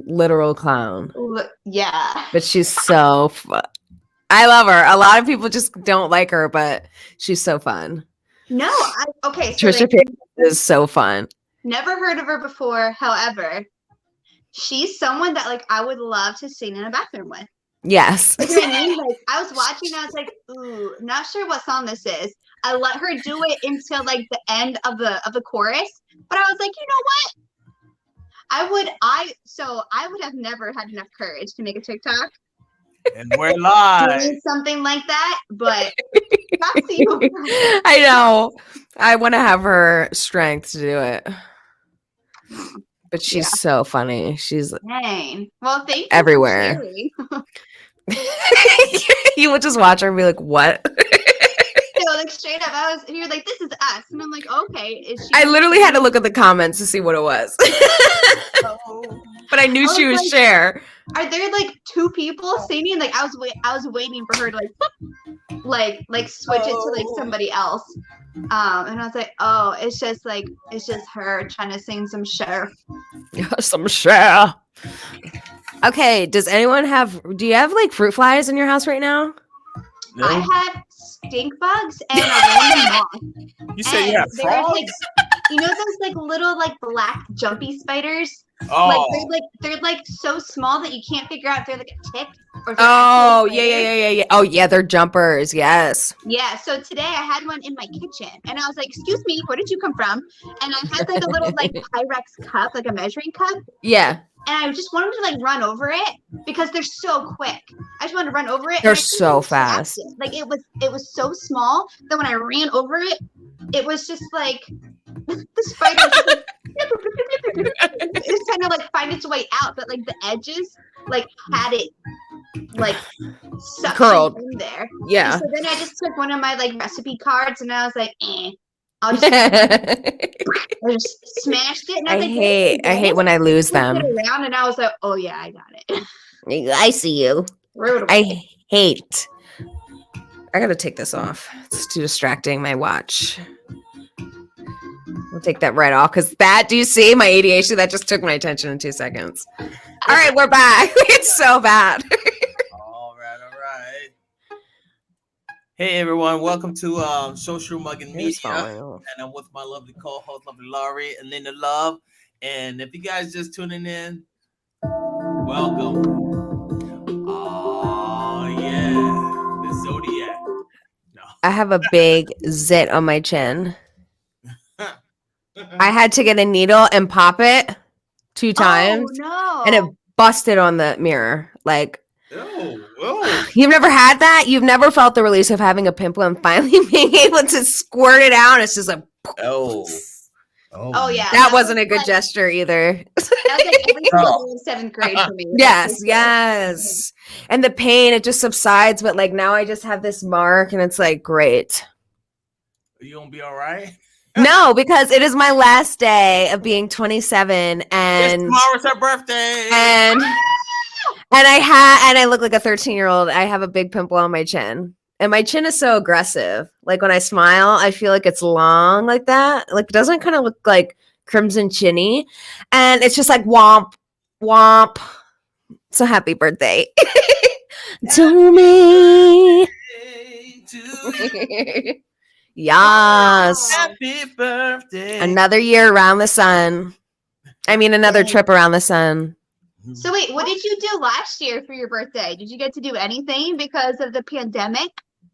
literal clown. Yeah. But she's so fun. I love her. A lot of people just don't like her, but she's so fun. No, okay. So Trisha Paytas is so fun. Never heard of her before. However, she's someone that like I would love to sing in a bathroom with. Yes. You know what I mean? Like I was watching, I was like, ooh, not sure what song this is. I let her do it until like the end of the chorus, but I was like, you know what? I would have never had enough courage to make a TikTok. And we're live. Doing something like that, but that's you. I know. I want to have her strength to do it. But she's so funny. She's dang. Well, thank you everywhere. for sharing. You would just watch her and be like, what? No, like straight up, you're like, this is us. And I'm like, okay. Is she I literally had to look at the comments to see what it was. But I knew she was Cher. Are there like two people singing? Like I was waiting for her to like switch it to like somebody else. And I was like, oh, it's just her trying to sing some Cher. Some Cher. Okay, do you have like fruit flies in your house right now? No. I have stink bugs and a random moth. You said you have frogs? Like, you know those like little like black jumpy spiders? Oh. Like they're like so small that you can't figure out if they're like a tick or oh yeah. Oh yeah, they're jumpers. Yes. Yeah. So today I had one in my kitchen, and I was like, "Excuse me, where did you come from?" And I had like a little like Pyrex cup, like a measuring cup. Yeah. And I just wanted to like run over it because they're so quick. I just wanted to run over it. They're so fast. Like it was so small that when I ran over it, it was just like the spider was like, it's trying to like find its way out, but like the edges like had it like curled in there. Yeah. And so then I just took one of my like recipe cards and I was like, I just smashed it. And I hate when I lose them. Around and I was like, oh yeah, I got it. I see you. I gotta take this off. It's too distracting. My watch. We'll take that right off because do you see my ADHD? That just took my attention in 2 seconds. All right, we're back. It's so bad. All right. Hey everyone, welcome to Social Mugging Media, and I'm with my lovely co-host, lovely Laurie, and Linda Love. And if you guys just tuning in, welcome. Oh yeah, the Zodiac. No. I have a big zit on my chin. I had to get a needle and pop it 2 times, and it busted on the mirror. Like, you've never had that? You've never felt the release of having a pimple and finally being able to squirt it out? It's just like, oh yeah, that wasn't a good gesture either. That was like 7th grade for me. Yes. And the pain, it just subsides, but like now I just have this mark, and it's like, great. Are you gonna be all right? No, because it is my last day of being 27, and tomorrow's her birthday. And I look like a 13-year-old. I have a big pimple on my chin. And my chin is so aggressive. Like when I smile, I feel like it's long like that. Like it doesn't kind of look like crimson chinny. And it's just like womp, womp. So happy birthday to me. Yes. Happy birthday. Another year around the sun. I mean, another trip around the sun. So wait, what did you do last year for your birthday? Did you get to do anything because of the pandemic?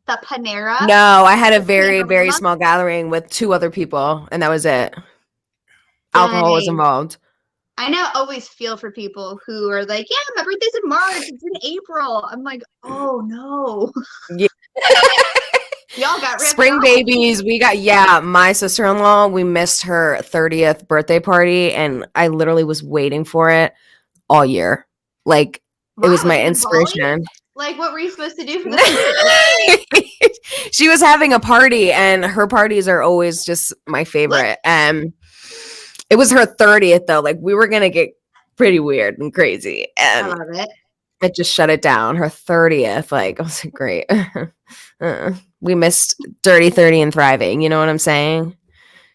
The Panera? No, I had a very, very small gathering with 2 other people, and that was it. Alcohol was involved. I now always feel for people who are like, yeah, my birthday's in March, it's in April. I'm like, oh no. Yeah. Y'all got spring babies. We got, my sister-in-law, we missed her 30th birthday party, and I literally was waiting for it all year. Like, it was my inspiration. Like, what were you supposed to do for the She was having a party, and her parties are always just my favorite. It was her 30th, though. Like, we were going to get pretty weird and crazy. And I love it. It just shut it down. Her 30th. Like, I was like, great. We missed Dirty 30 and Thriving. You know what I'm saying?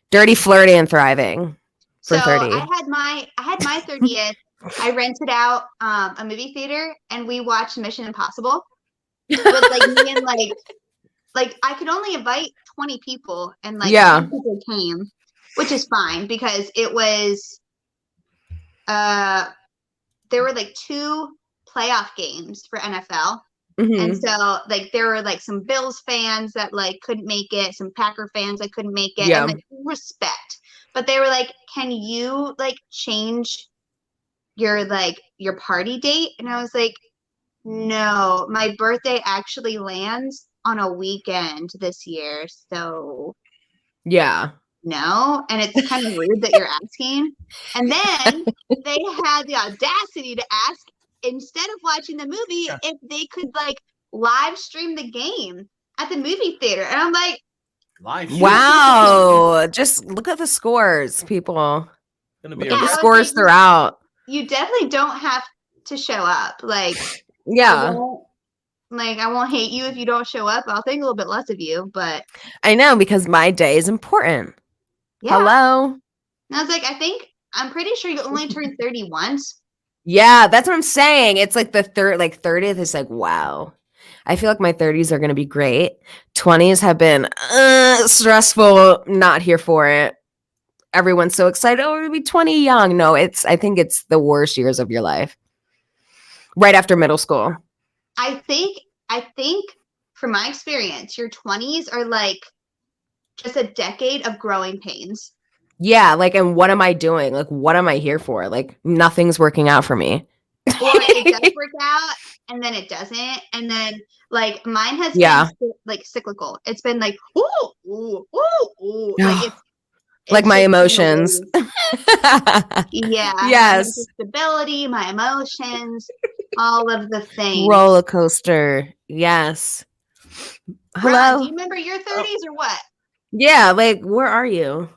Dirty, Flirty, and Thriving for 30. I had my 30th I rented out a movie theater and we watched Mission Impossible with like me and like I could only invite 20 people and like 10 people came, which is fine because it was there were like 2 playoff games for NFL. And so like there were like some Bills fans that like couldn't make it, some Packer fans that couldn't make it, and like respect. But they were like, "Can you like change your party date?" And I was like, "No, my birthday actually lands on a weekend this year, so no." And it's kind of rude that you're asking. And then they had the audacity to ask, instead of watching the movie, if they could like live stream the game at the movie theater. And I'm like, wow, just look at the scores, people. Look at the scores throughout. You definitely don't have to show up. Like, I won't hate you if you don't show up. I'll think a little bit less of you, but I know, because my day is important. Hello. And I was like, I'm pretty sure you only turn 30 once. Yeah, that's what I'm saying. It's like the 30th is like, wow. I feel like my 30s are going to be great. 20s have been stressful. Not here for it. Everyone's so excited. Oh, we're going to be 20 young. No, I think it's the worst years of your life. Right after middle school. I think from my experience, your 20s are like just a decade of growing pains. Yeah, like, and what am I doing? Like, what am I here for? Like, nothing's working out for me. Or it does work out, and then it doesn't. And then, like, mine has been, like, cyclical. It's been like, ooh, ooh, ooh, ooh. Like, it's like my emotions. Yeah. Yes. My stability, my emotions, all of the things. Roller coaster. Yes. Hello. Ron, do you remember your 30s or what? Yeah, like, where are you?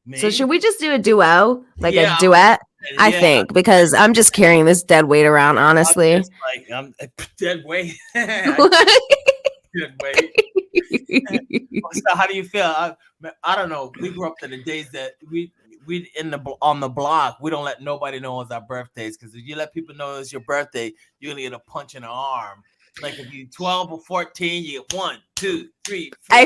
Me? So should we just do a duo? Like a duet? I think, because I'm just carrying this dead weight around, honestly. I'm dead weight. Dead weight. So how do you feel? I don't know. We grew up in the days that we on the block, we don't let nobody know it's our birthdays, because if you let people know it's your birthday, you're gonna get a punch in the arm. Like if you're 12 or 14, you get 1, 2, 3, 4.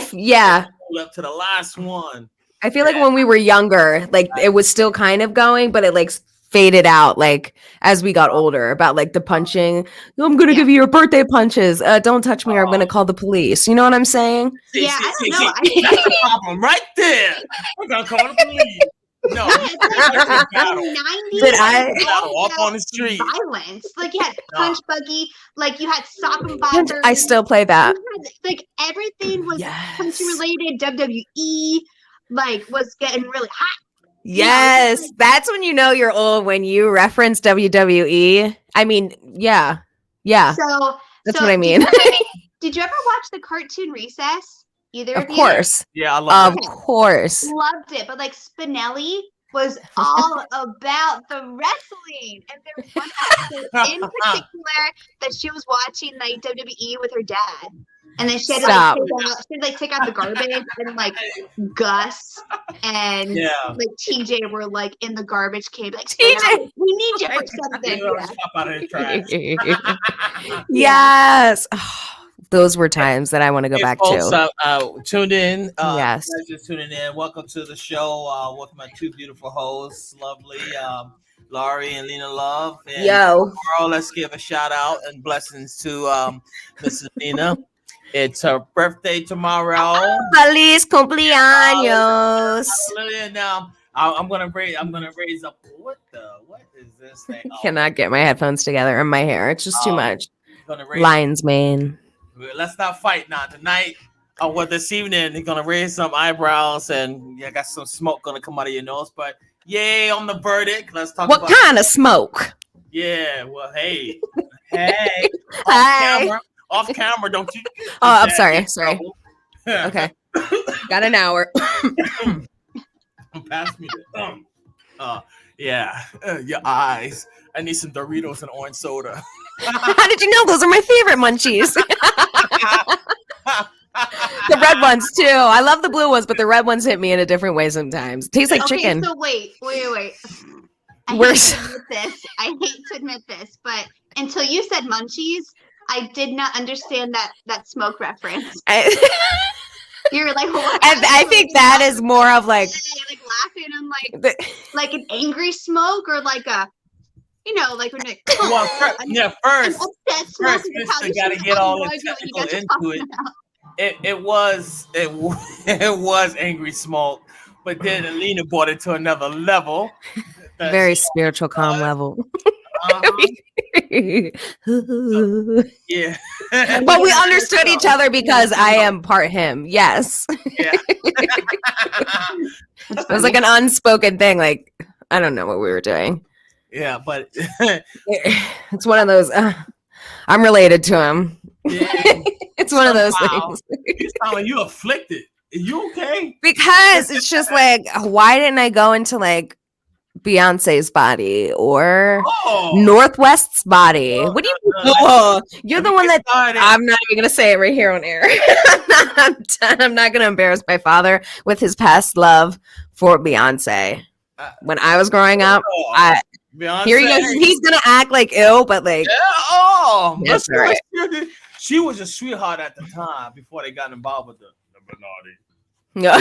Up to the last one. I feel like when we were younger, like it was still kind of going, but it like faded out like as we got older, about like the punching. I'm gonna give you your birthday punches. Don't touch me or I'm gonna call the police. You know what I'm saying? I don't know. That's the problem right there. I'm gonna call the police. No, it's like 90s. Did I walk on the street? Violence, like you had punch buggy, like you had sock and bobbers. I still play that. Like everything was punching related. WWE like was getting really hot. Yes, that's when you know you're old, when you reference WWE. I mean, yeah. So that's what I mean. Did you ever watch the cartoon Recess? Either of you? Of course. Yeah, I love it. Of course. Loved it. But like Spinelli was all about the wrestling. And there was one episode in particular that she was watching like WWE with her dad. And then she had to take out the garbage, and like Gus and like TJ were like in the garbage can, like TJ, we need you for something. Yes. Those were times that I want to go back to. Tuned in. Yes. Just tuning in. Welcome to the show with my two beautiful hosts, lovely Laurie and Lena Love. And tomorrow, let's give a shout out and blessings to Mrs. Lena. It's her birthday tomorrow. Feliz cumpleaños. Now I'm gonna raise up. What is this thing? I cannot get my headphones together and my hair. It's just too much. Lion's mane. Let's not fight now tonight. This evening they're gonna raise some eyebrows, and I got some smoke gonna come out of your nose. But yay on the verdict. Let's talk. What kind of smoke? Yeah. Well, hey. Hi. Off camera, don't you? Oh, I'm sorry. Okay. Got an hour. Pass me the your eyes. I need some Doritos and orange soda. How did you know? Those are my favorite munchies. The red ones too. I love the blue ones, but the red ones hit me in a different way sometimes. Tastes like chicken. So wait. I We're hate so- to admit this. I hate to admit this, but until you said munchies, I did not understand that smoke reference. You were like, what? I think that is more of like like laughing and like an angry smoke or like a, like when it. Well, first, Upset smoke. Mister got to get all the technical into it. It was angry smoke, but then Alina brought it to another level. very spiritual, calm level. Yeah. But we understood each other because I am part him. Yes. Yeah. It was like an unspoken thing. Like, I don't know what we were doing. Yeah, but it's one of those. I'm related to him. Yeah. It's one of those things. You sound like you afflicted. Are you okay? Because it's just like, why didn't I go into like Beyonce's body or Northwest's body? What do you? You're the one that I'm not even gonna say it right here on air. I'm not gonna embarrass my father with his past love for Beyonce. When I was growing up, Beyonce. Here he goes. He's gonna act like ill, but like, that's right. She was a sweetheart at the time before they got involved with the Bernardi. No.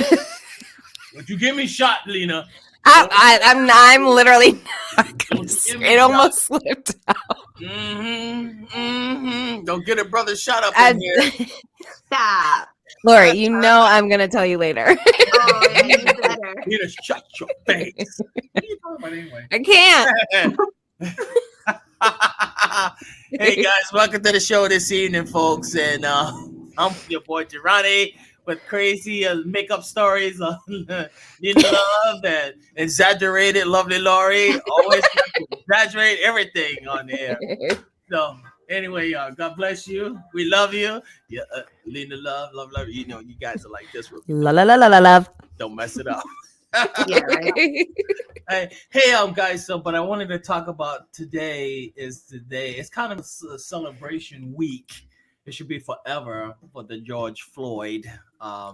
Would you give me shot, Lena? I'm literally not gonna say, it almost slipped out. Don't get a brother shot up in here. Stop. Lori, you know I'm gonna tell you later. Oh, yeah, you better. You just shut your face. What are you talking about anyway? I can't. Hey guys, welcome to the show this evening, folks. And I'm your boy Girani with crazy makeup stories on Love and exaggerated lovely Lori. Always exaggerate everything on the air. So anyway, God bless you. We love you. Yeah, Lena, love. You know, you guys are like this. La la la la la love. Don't mess it up. Yeah, right. Hey, guys. So, but I wanted to talk about today. It's kind of a celebration week. It should be forever for the George Floyd.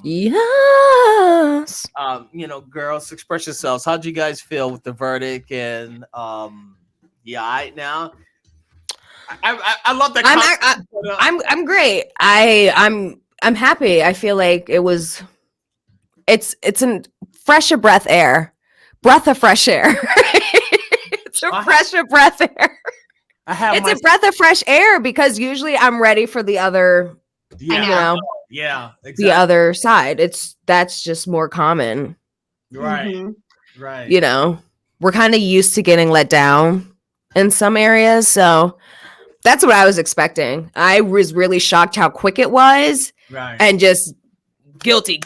Yes. You know, girls, express yourselves. How'd you guys feel with the verdict? And right now. I love that. I'm great. I'm happy. I feel like it's a fresh of breath of fresh air. It's a fresh of breath air. It's a breath of fresh air because usually I'm ready for the other. Exactly. The other side. That's just more common. Right. Mm-hmm. Right. You know, we're kind of used to getting let down in some areas, so that's what I was expecting. I was really shocked how quick it was, and just guilty,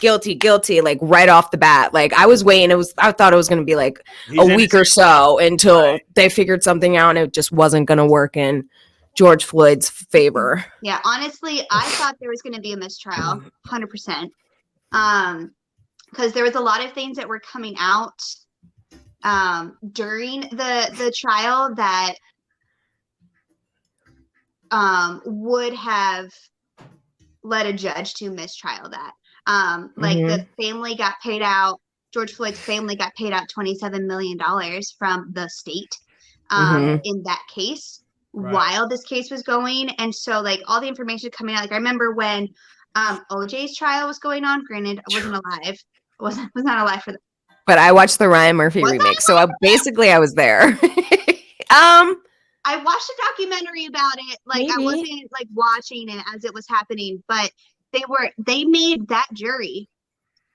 like right off the bat. Like I was waiting. I thought it was going to be like a week or so until they figured something out, and it just wasn't going to work in George Floyd's favor. Yeah, honestly, I thought there was going to be a mistrial, 100%. Because there was a lot of things that were coming out during the trial that would have led a judge to mistrial that. Like the family got paid out, George Floyd's family got paid out $27 million from the state in that case while this case was going. And so like all the information coming out, like I remember when OJ's trial was going on, granted I wasn't alive, was not alive for that. But I watched the Ryan Murphy remake, so I was there. I watched a documentary about it. Like I wasn't like watching it as it was happening, but they made that jury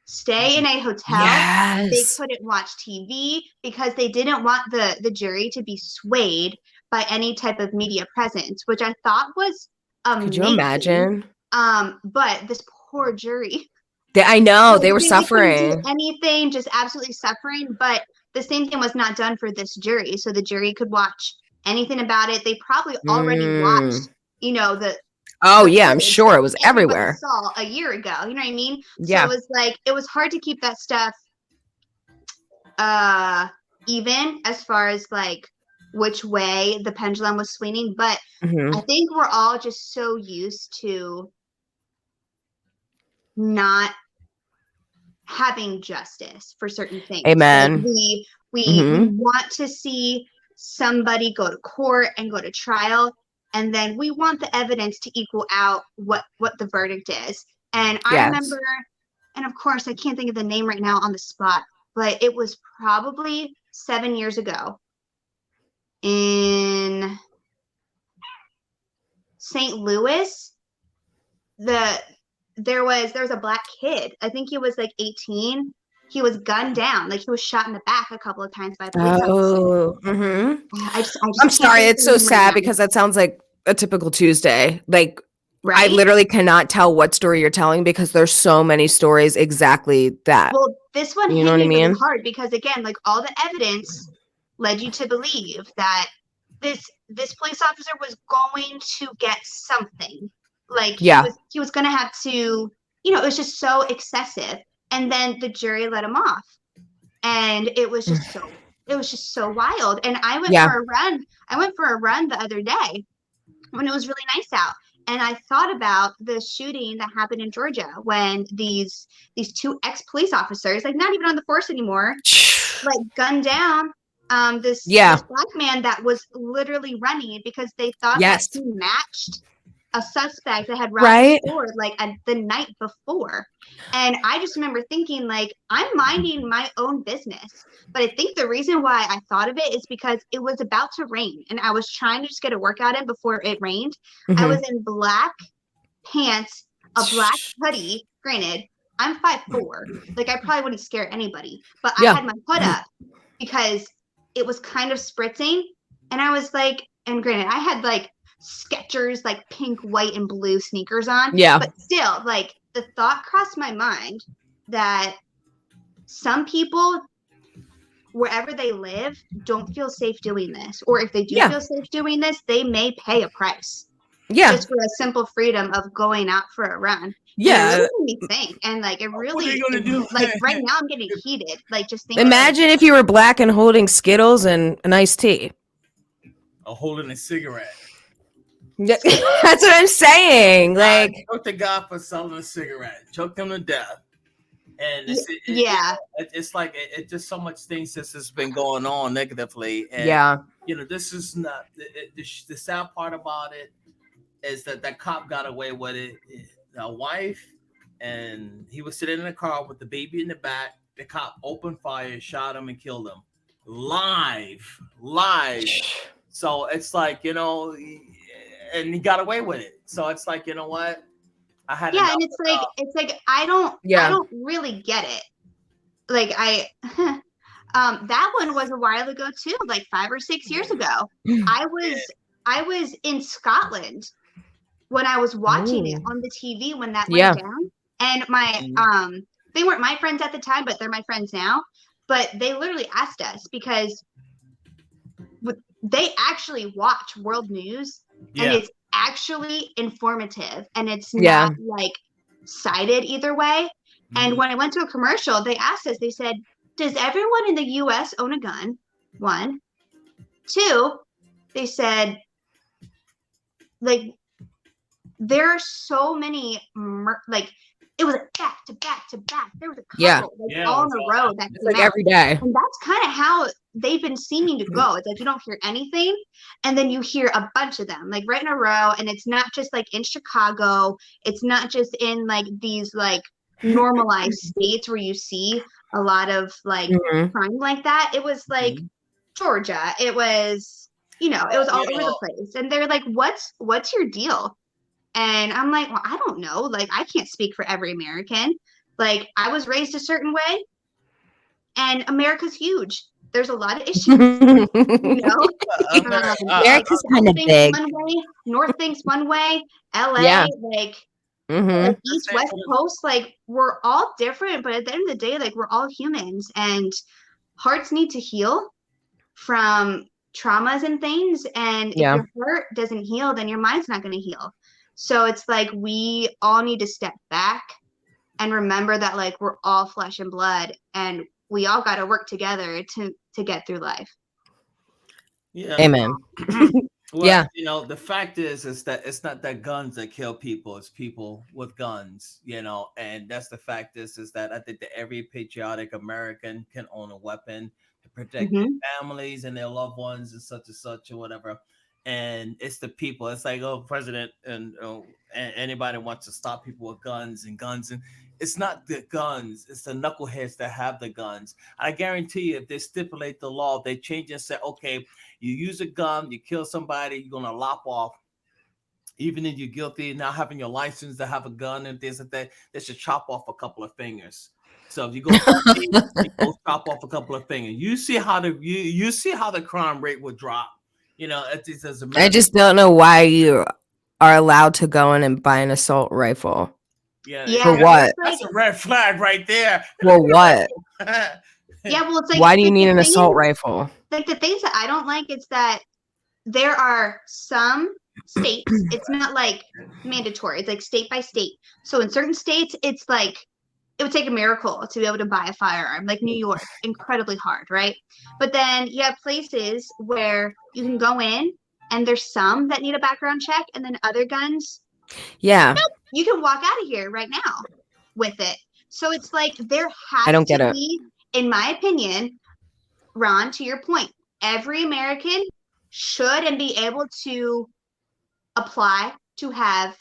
stay in a hotel. Yes. They couldn't watch TV because they didn't want the jury to be swayed by any type of media presence, which I thought was amazing. Could you imagine? But this poor jury. I know they were suffering. They couldn't do anything, just absolutely suffering. But the same thing was not done for this jury, so the jury could watch anything about it. They probably already watched, I'm sure it was everywhere. Saw a year ago, you know what I mean? Yeah. So it was like it was hard to keep that stuff even as far as like which way the pendulum was swinging. But I think we're all just so used to not having justice for certain things. Amen. Like We want to see somebody go to court and go to trial, and then we want the evidence to equal out what the verdict is. And I remember, and of course I can't think of the name right now on the spot, but it was probably 7 years ago in St. Louis. There was a black kid. I think he was like 18. He was gunned down, like he was shot in the back a couple of times by a police officer. I'm sorry, it's so sad because that sounds like a typical Tuesday. Like, right? I literally cannot tell what story you're telling because there's so many stories exactly that. Well, this one hit me really hard because, again, like all the evidence led you to believe that this police officer was going to get something. Like he was going to have to, it was just so excessive. And then the jury let him off, and it was just so wild. And I went for a run. I went for a run the other day when it was really nice out, and I thought about the shooting that happened in Georgia when these two ex-police officers, like not even on the force anymore, like gunned down this black man that was literally running because they thought that he matched a suspect that had robbed the store like the night before. And I just remember thinking, like, I'm minding my own business. But I think the reason why I thought of it is because it was about to rain and I was trying to just get a workout in before it rained. I was in black pants, a black hoodie. Granted, I'm 5'4". Like, I probably wouldn't scare anybody. But I had my hood up because it was kind of spritzing. And I was like, and granted, I had like Skechers, like pink, white, and blue sneakers on. But still, like, the thought crossed my mind that some people, wherever they live, don't feel safe doing this. Or if they do feel safe doing this, they may pay a price. Just for a simple freedom of going out for a run. Yeah. And it really made me think. And like, it really, what are you gonna do? Like right now I'm getting heated. Like just thinking. Imagine if you were black and holding Skittles and an iced tea. Or holding a cigarette. That's what I'm saying. Like, I choked the guy for selling a cigarette, choked him to death, and it's like it just so much things this has been going on negatively. And, this is not the sad part about it is that cop got away with it. A wife, and he was sitting in a car with the baby in the back. The cop opened fire, shot him, and killed him live. So it's like, and he got away with it. So it's like, you know what? I had and it's like I don't really get it. Like that one was a while ago too, like 5 or 6 years ago. I was in Scotland when I was watching it on the TV when that went down. And my they weren't my friends at the time, but they're my friends now. But they literally asked us because they actually watch world news and it's actually informative and it's not like sided either way. And when I went to a commercial, they asked us, they said, does everyone in the US own a gun? 1. 2, they said, like, there are so many, like, it was back to back to back. There was a couple all in a row that like every day. And that's kind of how they've been seeming to go. It's like you don't hear anything, and then you hear a bunch of them, like right in a row. And it's not just like in Chicago. It's not just in like these like normalized states where you see a lot of like crime like that. It was like Georgia. It was, it was all over the place. And they're like, what's your deal? And I'm like, well, I don't know. Like, I can't speak for every American. Like, I was raised a certain way, and America's huge. There's a lot of issues, America's kind of big. One way, North thinks one way, LA, like East, West Coast, like, we're all different, but at the end of the day, like, we're all humans, and hearts need to heal from traumas and things. And if your heart doesn't heal, then your mind's not going to heal. So it's like we all need to step back and remember that like we're all flesh and blood and we all got to work together to get through life. Yeah. Amen. Well, the fact is that it's not that guns that kill people, it's people with guns, and that's the fact is that I think that every patriotic American can own a weapon to protect their families and their loved ones and such or whatever. And it's the people. It's like, oh, president and anybody wants to stop people with guns, and it's not the guns, it's the knuckleheads that have the guns. I guarantee you, if they stipulate the law, they change and say, okay, you use a gun, you kill somebody, you're gonna lop off. Even if you're guilty, not having your license to have a gun and things like that, they should chop off a couple of fingers. So if you go, you go chop off a couple of fingers. You see how you see how the crime rate would drop. You know, it's as a matter. I just don't know why you are allowed to go in and buy an assault rifle. Yeah, for what? That's a red flag right there. For what? Yeah, well, it's like, why do you need an assault rifle? Like, the things that I don't like is that there are some states, it's not like mandatory, it's like state by state. So in certain states, it's like it would take a miracle to be able to buy a firearm, like New York, incredibly hard, right? But then you have places where you can go in and there's some that need a background check, and then other guns, yeah, nope, you can walk out of here right now with it. So it's like there has to be, in my opinion, Ron, to your point, every American should and be able to apply to have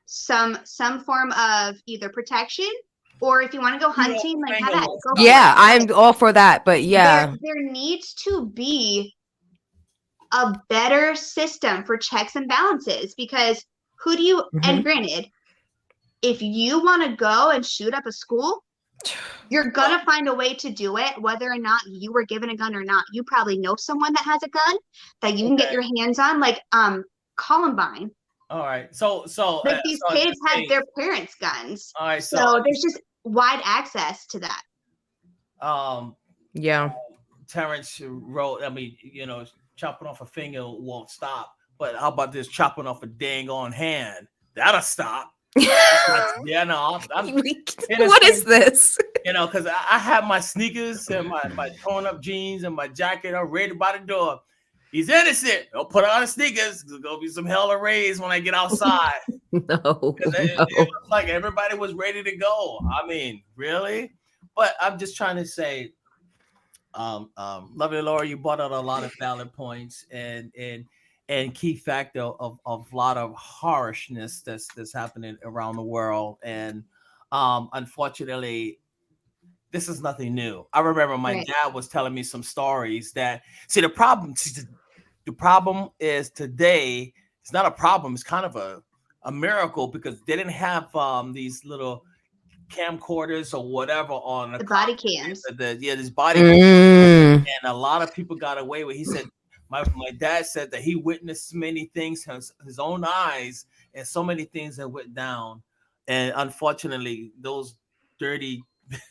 some form of either protection, or if you want to go hunting, like have that. Go yeah, I'm all for that, but yeah, there needs to be a better system for checks and balances, because who do you, and granted, if you want to go and shoot up a school, you're gonna find a way to do it, whether or not you were given a gun or not. You probably know someone that has a gun that you can get your hands on, like Columbine. All right, so like these kids had their parents' guns. All right, so there's just wide access to that. Yeah. Terrence wrote, I mean, you know, chopping off a finger won't stop, but how about this chopping off a dang on hand? That'll stop. Yeah, no. What is this? You know, because I have my sneakers and my torn up jeans and my jacket. I'm ready by the door. He's innocent. I'll put on the sneakers. There's gonna be some hell of rays when I get outside. It was like everybody was ready to go. I mean, really? But I'm just trying to say, lovely Laura, you brought out a lot of valid points and key factor of a lot of harshness that's happening around the world. And unfortunately, this is nothing new. I remember my dad was telling me some stories that, see, the problem is today, it's not a problem. It's kind of a miracle, because they didn't have these little camcorders or whatever on the body cams. This body cams. And a lot of people got away with. He said, my dad said that he witnessed many things, his own eyes, and so many things that went down. And unfortunately, those dirty,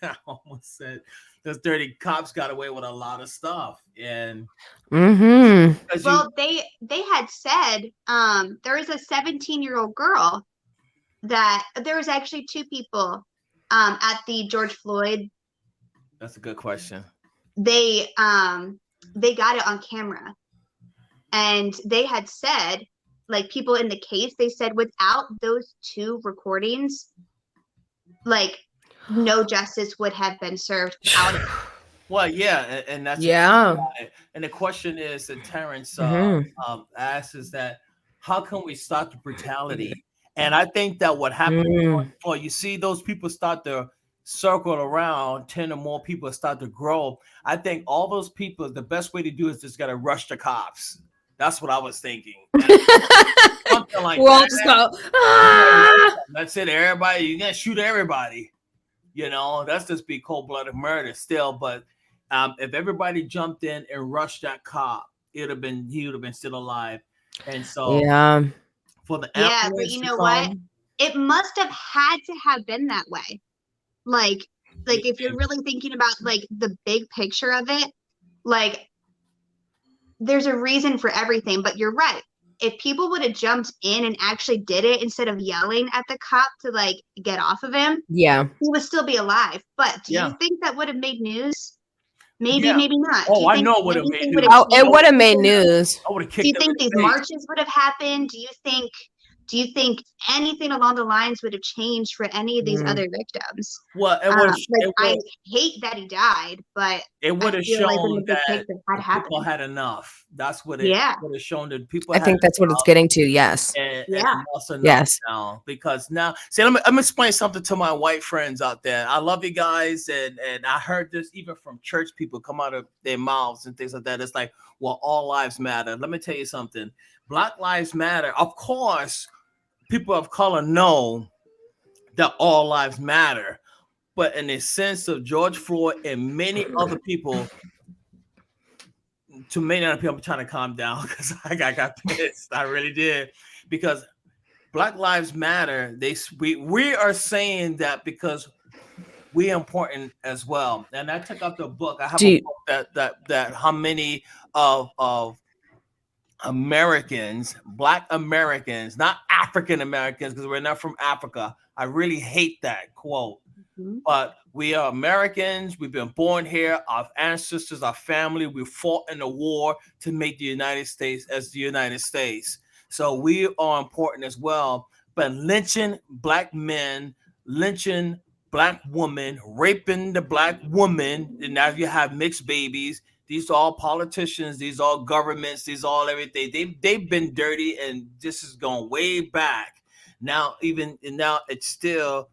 I almost said, those dirty cops got away with a lot of stuff. And well, they had said there was a 17-year-old girl that there was actually two people at the George Floyd. That's a good question. They got it on camera, and they had said, like, people in the case, they said without those two recordings, like, no justice would have been served out of it. Well, yeah, and that's and the question is that Terrence asks is that how can we stop the brutality? And I think that what happened, well, you see those people start to circle around, 10 or more people start to grow. I think all those people, the best way to do is just got to rush the cops. That's what I was thinking. Something like that. That's it. Everybody, you gotta shoot everybody. You know, that's just be cold-blooded murder still. But if everybody jumped in and rushed that cop, he would have been still alive. And so, for the but you know what? It must have had to have been that way. Like if you're really thinking about like the big picture of it, like there's a reason for everything. But you're right. If people would have jumped in and actually did it instead of yelling at the cop to like get off of him, he would still be alive. But do you think that would have made news? Maybe, maybe not. Oh, I know it would have made news. It would have made news. I would have kicked. Do you think these marches would have happened? Do you think do you think anything along the lines would have changed for any of these other victims? Well, I hate that he died, but it would have feel like in shown the big that picture had people happened. had enough. That's what it would have shown, that people I had think that's what it's enough. getting to. Yes. And Yeah. enough's enough Yes. now, because now, see, let me explain something to my white friends out there. I love you guys, and I heard this even from church people come out of their mouths and things like that. It's like, well, all lives matter. Let me tell you something. Black lives matter. Of course, people of color know that all lives matter, but in the sense of George Floyd and many other people, to many other people, I'm trying to calm down because I got pissed. I really did, because Black Lives Matter. We are saying that because we're important as well. And I took out the book. I have a book that how many of Americans, Black Americans, not African Americans, because we're not from Africa. I really hate that quote. But we are Americans. We've been born here. Our ancestors, our family, we fought in the war to make the United States as the United States. So we are important as well. But lynching Black men, lynching Black women, raping the Black woman, and now you have mixed babies. These are all politicians. These are all governments. These are all everything. They've been dirty, and this is going way back. Now it's still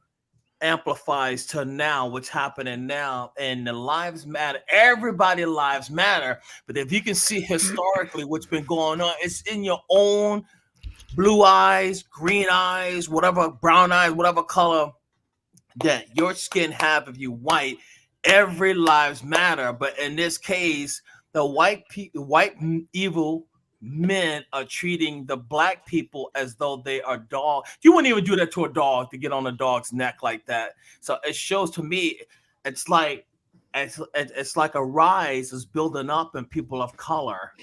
amplifies to now what's happening now, and the lives matter. Everybody lives matter. But if you can see historically what's been going on, it's in your own blue eyes, green eyes, whatever, brown eyes, whatever color that your skin have. If you white, every lives matter. But in this case, the white evil men are treating the Black people as though they are dogs. You wouldn't even do that to a dog, to get on a dog's neck like that. So it shows to me, it's like a rise is building up in people of color,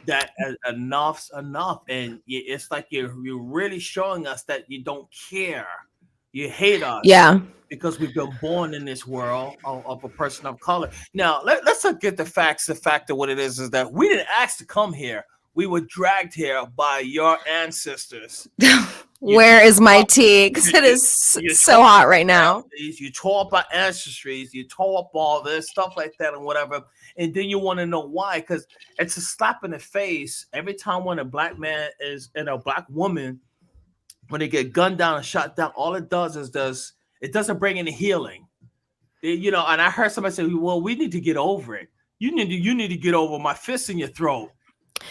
that enough's enough, and it's like you're really showing us that you don't care, you hate us, because we've been born in this world of a person of color. Now let's look at the facts. The fact of what it is that we didn't ask to come here. We were dragged here by your ancestors. Where is my tea? Because it is so hot right now. You tore up our ancestries. You tore up all this stuff like that and whatever. And then you want to know why? Because it's a slap in the face every time when a Black man and a Black woman, when they get gunned down and shot down. All it does is it doesn't bring any healing. And I heard somebody say, "Well, we need to get over it. You need to get over my fist in your throat."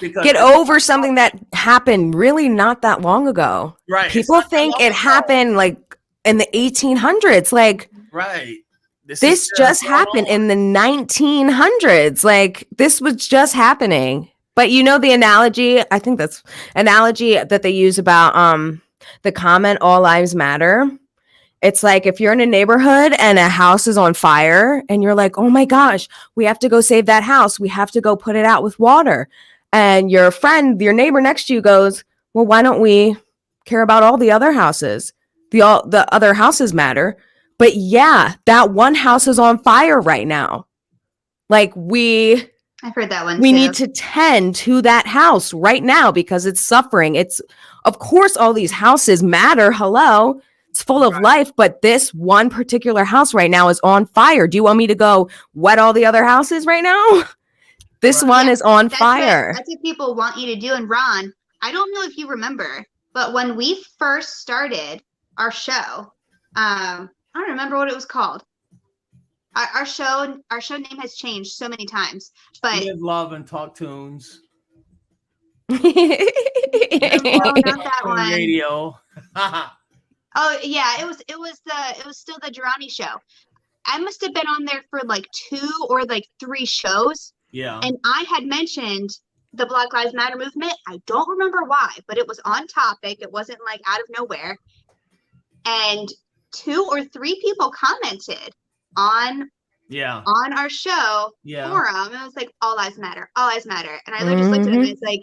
Get over something that happened really not that long ago. Right. People think it happened like in the 1800s. Like, right. This just happened in the 1900s. Like, this was just happening. But the analogy, I think that's analogy that they use about the comment, all lives matter. It's like if you're in a neighborhood and a house is on fire and you're like, oh my gosh, we have to go save that house. We have to go put it out with water. And your friend, your neighbor next to you goes, well, why don't we care about all the other houses? The other houses matter. But yeah, that one house is on fire right now. Like I've heard that one. We need to tend to that house right now because it's suffering. It's, of course, all these houses matter. Hello. It's full of life, but this one particular house right now is on fire. Do you want me to go wet all the other houses right now? This one is on fire. That's what people want you to do. And Ron, I don't know if you remember, but when we first started our show, I don't remember what it was called. Our show name has changed so many times. But Live, Love, and Talk Tunes. No, not that one. Radio. Oh yeah, it was still the Durrani show. I must have been on there for like 2 or like 3 shows. Yeah. And I had mentioned the Black Lives Matter movement. I don't remember why, but it was on topic. It wasn't like out of nowhere. And 2 or 3 people commented on our show forum. And I was like, all lives matter. All lives matter. And I just looked at them and it's like,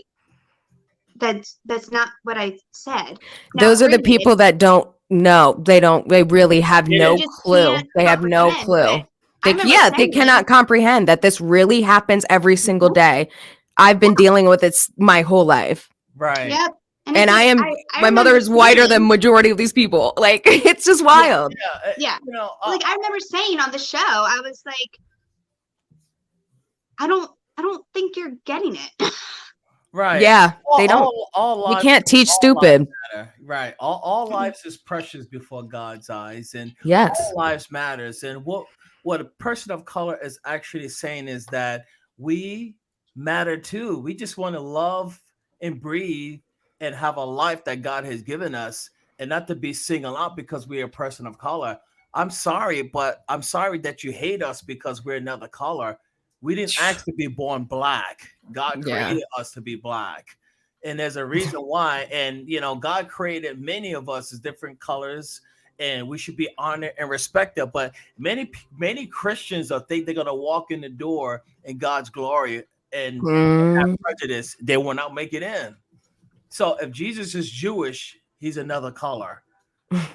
that's not what I said. Now, those are the people that don't know. They really have no clue. They have no clue. They cannot comprehend that this really happens every single day. I've been dealing with it my whole life. Right. Yep. And I am. My mother is whiter than majority of these people. Like, it's just wild. Yeah. Like, I remember saying on the show, I was like, I don't think you're getting it. Right. Yeah, they don't. We can't teach stupid. Right. All lives is precious before God's eyes, and yes, all lives matters. And what a person of color is actually saying is that we matter too. We just want to love and breathe and have a life that God has given us, and not to be singled out because we're a person of color. I'm sorry, but I'm sorry that you hate us because we're another color. We didn't ask to be born black. God created us to be black. And there's a reason why. And, God created many of us as different colors, and we should be honored and respected. But many Christians think they're going to walk in the door in God's glory and have prejudice. They will not make it in. So if Jesus is Jewish, he's another color.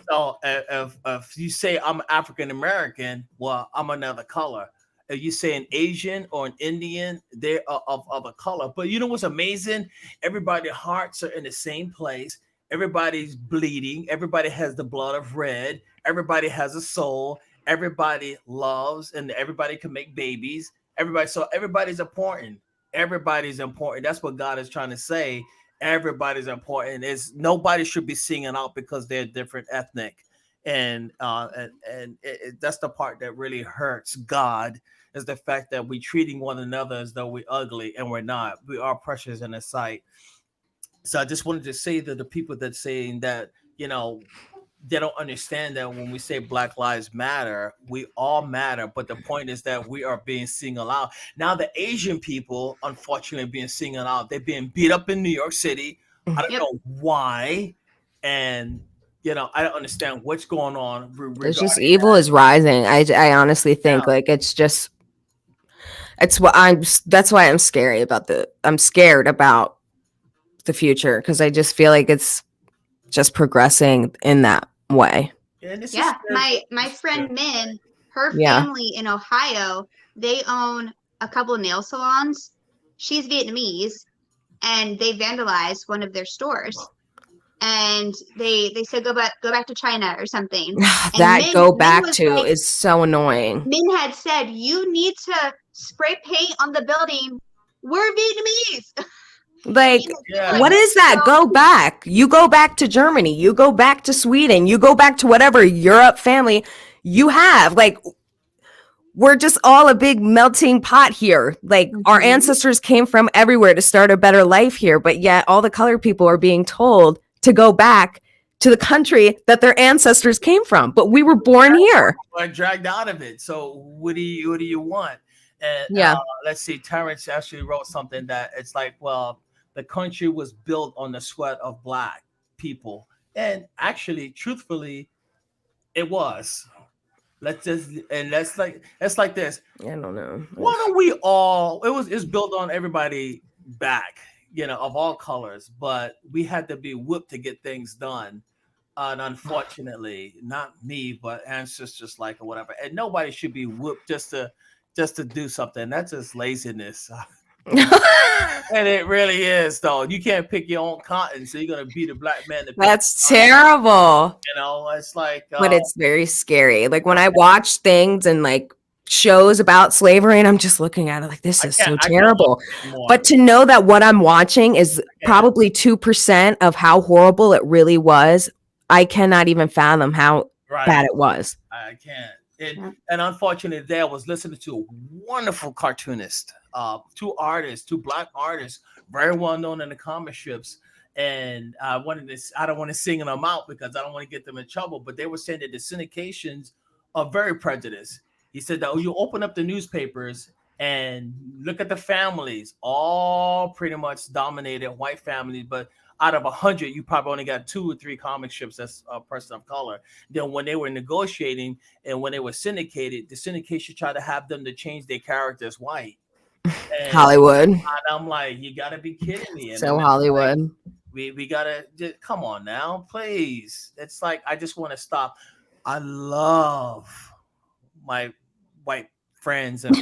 So if you say I'm African American, well, I'm another color. If you say an Asian or an Indian, they're of a color. But you know what's amazing? Everybody's hearts are in the same place. Everybody's bleeding. Everybody has the blood of red. Everybody has a soul. Everybody loves, and everybody can make babies. So everybody's important. Everybody's important. That's what God is trying to say. Everybody's important. Is nobody should be singing out because they're different ethnic, and that's the part that really hurts God, is the fact that we treating one another as though we're ugly, and we're not. We are precious in His sight. So I just wanted to say that the people that saying that, they don't understand that when we say Black Lives Matter, we all matter. But the point is that we are being singled out. Now the Asian people, unfortunately, being singled out. They're being beat up in New York City. I don't know why. And I don't understand what's going on. It's just evil is rising. I honestly think like that's why I'm I'm scared about the future, because I just feel like it's just progressing in that way. Yeah, my friend Min, her family in Ohio, they own a couple of nail salons. She's Vietnamese, and they vandalized one of their stores, and they said go back to China or something. That Min is so annoying. Min had said, you need to spray paint on the building. We're Vietnamese. Like, what is that? Go back. You go back to Germany. You go back to Sweden. You go back to whatever Europe family you have. Like, we're just all a big melting pot here. Like, our ancestors came from everywhere to start a better life here, but yet all the colored people are being told to go back to the country that their ancestors came from. But we were born here. We're dragged out of it. So what do you want? And let's see, Terrence actually wrote something that it's like, well, the country was built on the sweat of Black people. And actually, truthfully, it was. That's like this. I don't know. Why don't we all? It's built on everybody back, of all colors. But we had to be whipped to get things done. And unfortunately, not me, but ancestors or whatever. And nobody should be whipped just to do something. That's just laziness. And it really is, though. You can't pick your own cotton, so you're gonna beat a Black man. That's terrible. It's like, but it's very scary. Like when I watch things and like shows about slavery, and I'm just looking at it like, this is so terrible. But to know that what I'm watching is probably 2% of how horrible it really was, I cannot even fathom how bad it was. I can't. And unfortunately, there I was listening to a wonderful cartoonist, two Black artists, very well known in the comic strips. And I don't want to sing them out because I don't want to get them in trouble, but they were saying that the syndications are very prejudiced. He said that you open up the newspapers and look at the families, all pretty much dominated white families, but out of 100, you probably only got 2 or 3 comic strips that's a person of color. Then when they were negotiating and when they were syndicated, the syndication tried to have them to change their characters white. And Hollywood. And I'm like, you gotta be kidding me. And so Hollywood. Like, we gotta come on now, please. It's like, I just want to stop. I love my white friends and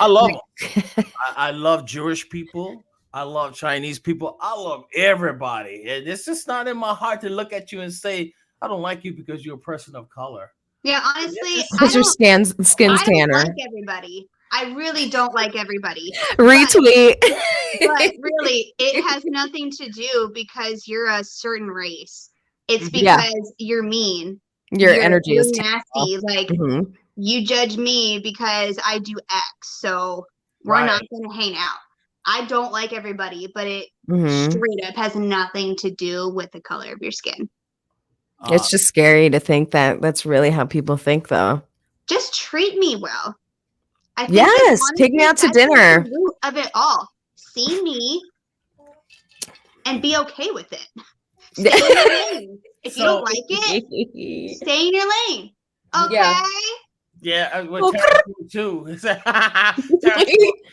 I love them. I love Jewish people. I love Chinese people. I love everybody. And it's just not in my heart to look at you and say, I don't like you because you're a person of color. Yeah, honestly, Because your skin's I don't tanner. like everybody. I really don't like everybody. Retweet. But really, it has nothing to do because you're a certain race. It's Yeah. because you're mean. Your energy you're is nasty. Like Mhm. you judge me because I do X, so we're not going to hang out. I don't like everybody, but it straight up has nothing to do with the color of your skin. It's just scary to think that that's really how people think, though. Just treat me well. I think Yes, honestly, take me out to that's dinner. the root of it all. See me and be okay with it. Stay in your lane. If you don't like it, stay in your lane. Okay. Yeah, with too.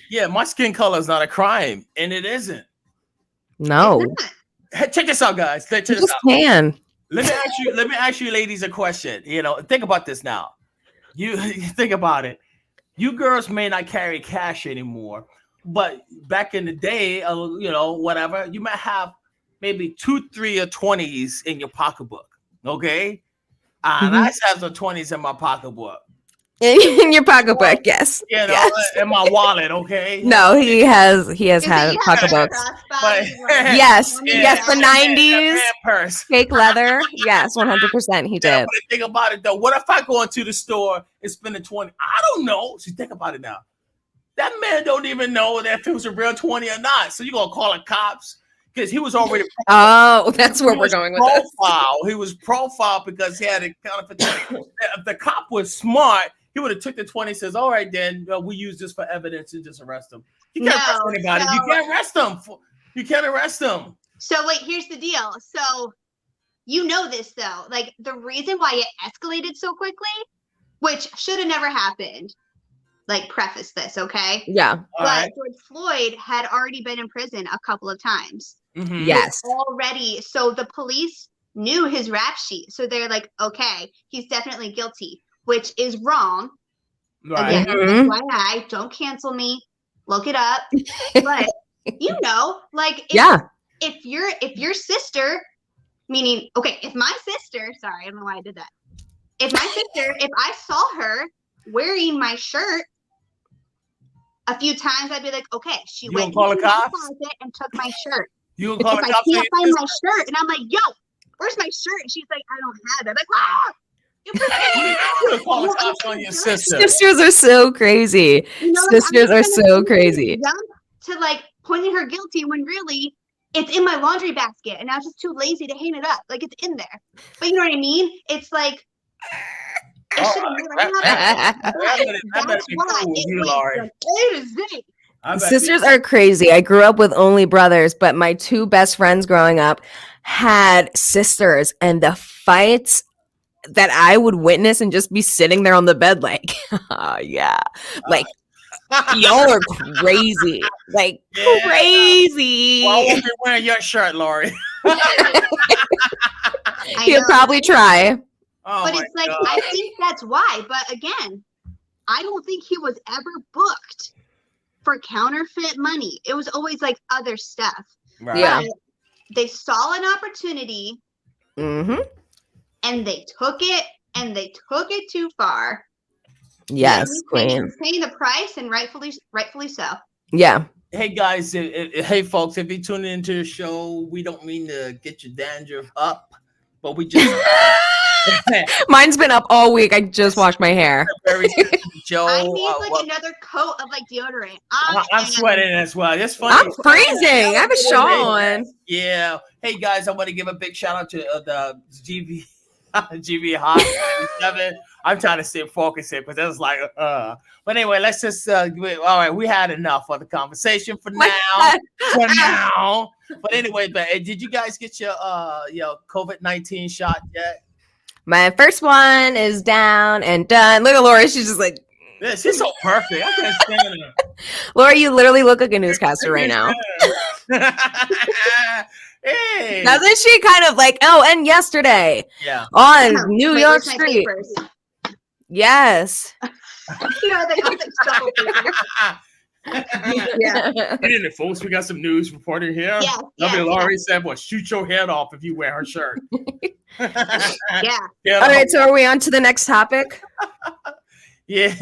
Yeah, my skin color is not a crime, and it isn't. No. Hey, check this out, guys. Check this out. Can. Let me ask you, ladies, a question. You know, think about this now. You think about it. You girls may not carry cash anymore, but back in the day, you know, whatever, you might have maybe 2, 3, or 20s in your pocketbook. Okay, and I have some 20s in my pocketbook. In your pocketbook, yes. You know, in my wallet, okay. No, he has had pocketbooks. Yes, the 90s purse, fake leather. Yes, 100%. He did. But think about it though. What if I go into the store and spend a 20? I don't know. So think about it now. That man don't even know that if it was a real 20 or not. So you gonna call the cops because he was already. Oh, that's where we're going with this. He was profiled because he had a counterfeit. If the cop was smart, he would have took the 20. Says, "All right, then we use this for evidence and just arrest him." You can't arrest anybody. You can't arrest them. You can't arrest them. So wait, here's the deal. So you know this though, like the reason why it escalated so quickly, which should have never happened. Like preface this, okay? Yeah. But George Floyd had already been in prison a couple of times. Yes. Already. So the police knew his rap sheet. So they're like, okay, he's definitely guilty, which is wrong. Again, FYI, don't cancel me. Look it up. But you know, like if your sister, meaning if my sister, sorry, I don't know why I did that. If my sister, if I saw her wearing my shirt a few times, I'd be like, okay, she went to the closet and took my shirt. You gonna call the cops? I can't find my shirt, and I'm like, yo, where's my shirt? And she's like, I don't have it. I'm like, ah! You call the cops on your sister. Sisters are so crazy. Sisters are so crazy. To like pointing her guilty when really it's in my laundry basket, and I was just too lazy to hang it up. Like it's in there, but you know what I mean? It's like it should have never happened. That's why it went from A to Z. Sisters are crazy. I grew up with only brothers, but my two best friends growing up had sisters, and the fights that I would witness and just be sitting there on the bed like, like y'all are crazy, like crazy. Why won't you wear your shirt, Lori? He'll probably try. But it's like, God. I think that's why. But again, I don't think he was ever booked for counterfeit money. It was always like other stuff. Right. Yeah. But they saw an opportunity and they took it, and they took it too far. Yes, queen. Paying the price, and rightfully so. Yeah. Hey guys, hey folks, if you're tuning into the show, we don't mean to get your dandruff up, but we just mine's been up all week. I just washed my hair. Joe, I need like another coat of like deodorant. I'm sweating as well. It's funny. I'm freezing. I have a shawl on. Yeah. Hey guys, I want to give a big shout out to the GB Hot 7. I'm trying to stay focused here because it was like, But anyway, let's just all right. We had enough of the conversation for now. But anyway, did you guys get your COVID-19 shot yet? My first one is down and done. Look at Laura. She's just like, yeah, she's so perfect. I can't stand her. Laura, you literally look like a newscaster right now. Hey. Doesn't she kind of like, and yesterday on New York Street. Yes. You know, they got like Yeah. Good evening, folks. We got some news reporter here. Yes, W. yes, Laurie said, "Well, shoot your head off if you wear her shirt." Yeah. Yeah. All right, so are we on to the next topic? Yeah.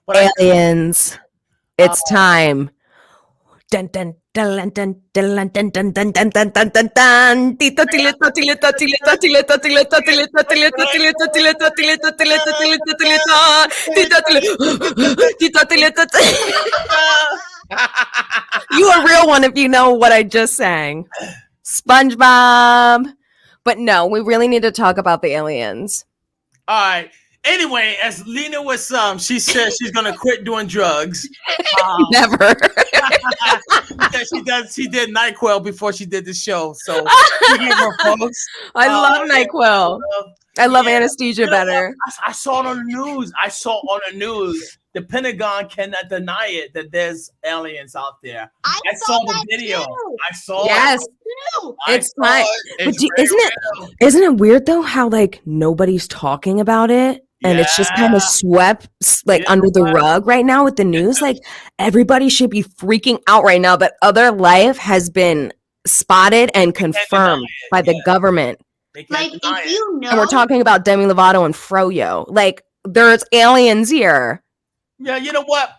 But I, Aliens. It's time. Dun dun dun dun dun dun dun dun dun dun dun dun dun dun. Tito tilito tilito tilito tilito tilito tilito tilito tilito tilito tilito tilito tilito tilito. Tito tilito. Tito tilito. You a real one if you know what I just sang. SpongeBob. But no, we really need to talk about the aliens. all right. Anyway, as Lena was, she said she's gonna quit doing drugs. Never. She did NyQuil before she did the show. So she gave her folks. I love NyQuil. I love anesthesia better. I saw it on the news. I saw on the news. The Pentagon cannot deny it that there's aliens out there. I saw the video. Too. I saw Yes. it. It's fine. But It's isn't it weird though how like nobody's talking about it and it's just kind of swept like under the rug right now with the news? Like everybody should be freaking out right now that other life has been spotted and confirmed by the government. Like if you know, And we're talking about Demi Lovato and Froyo. Like there's aliens here. Yeah, you know what?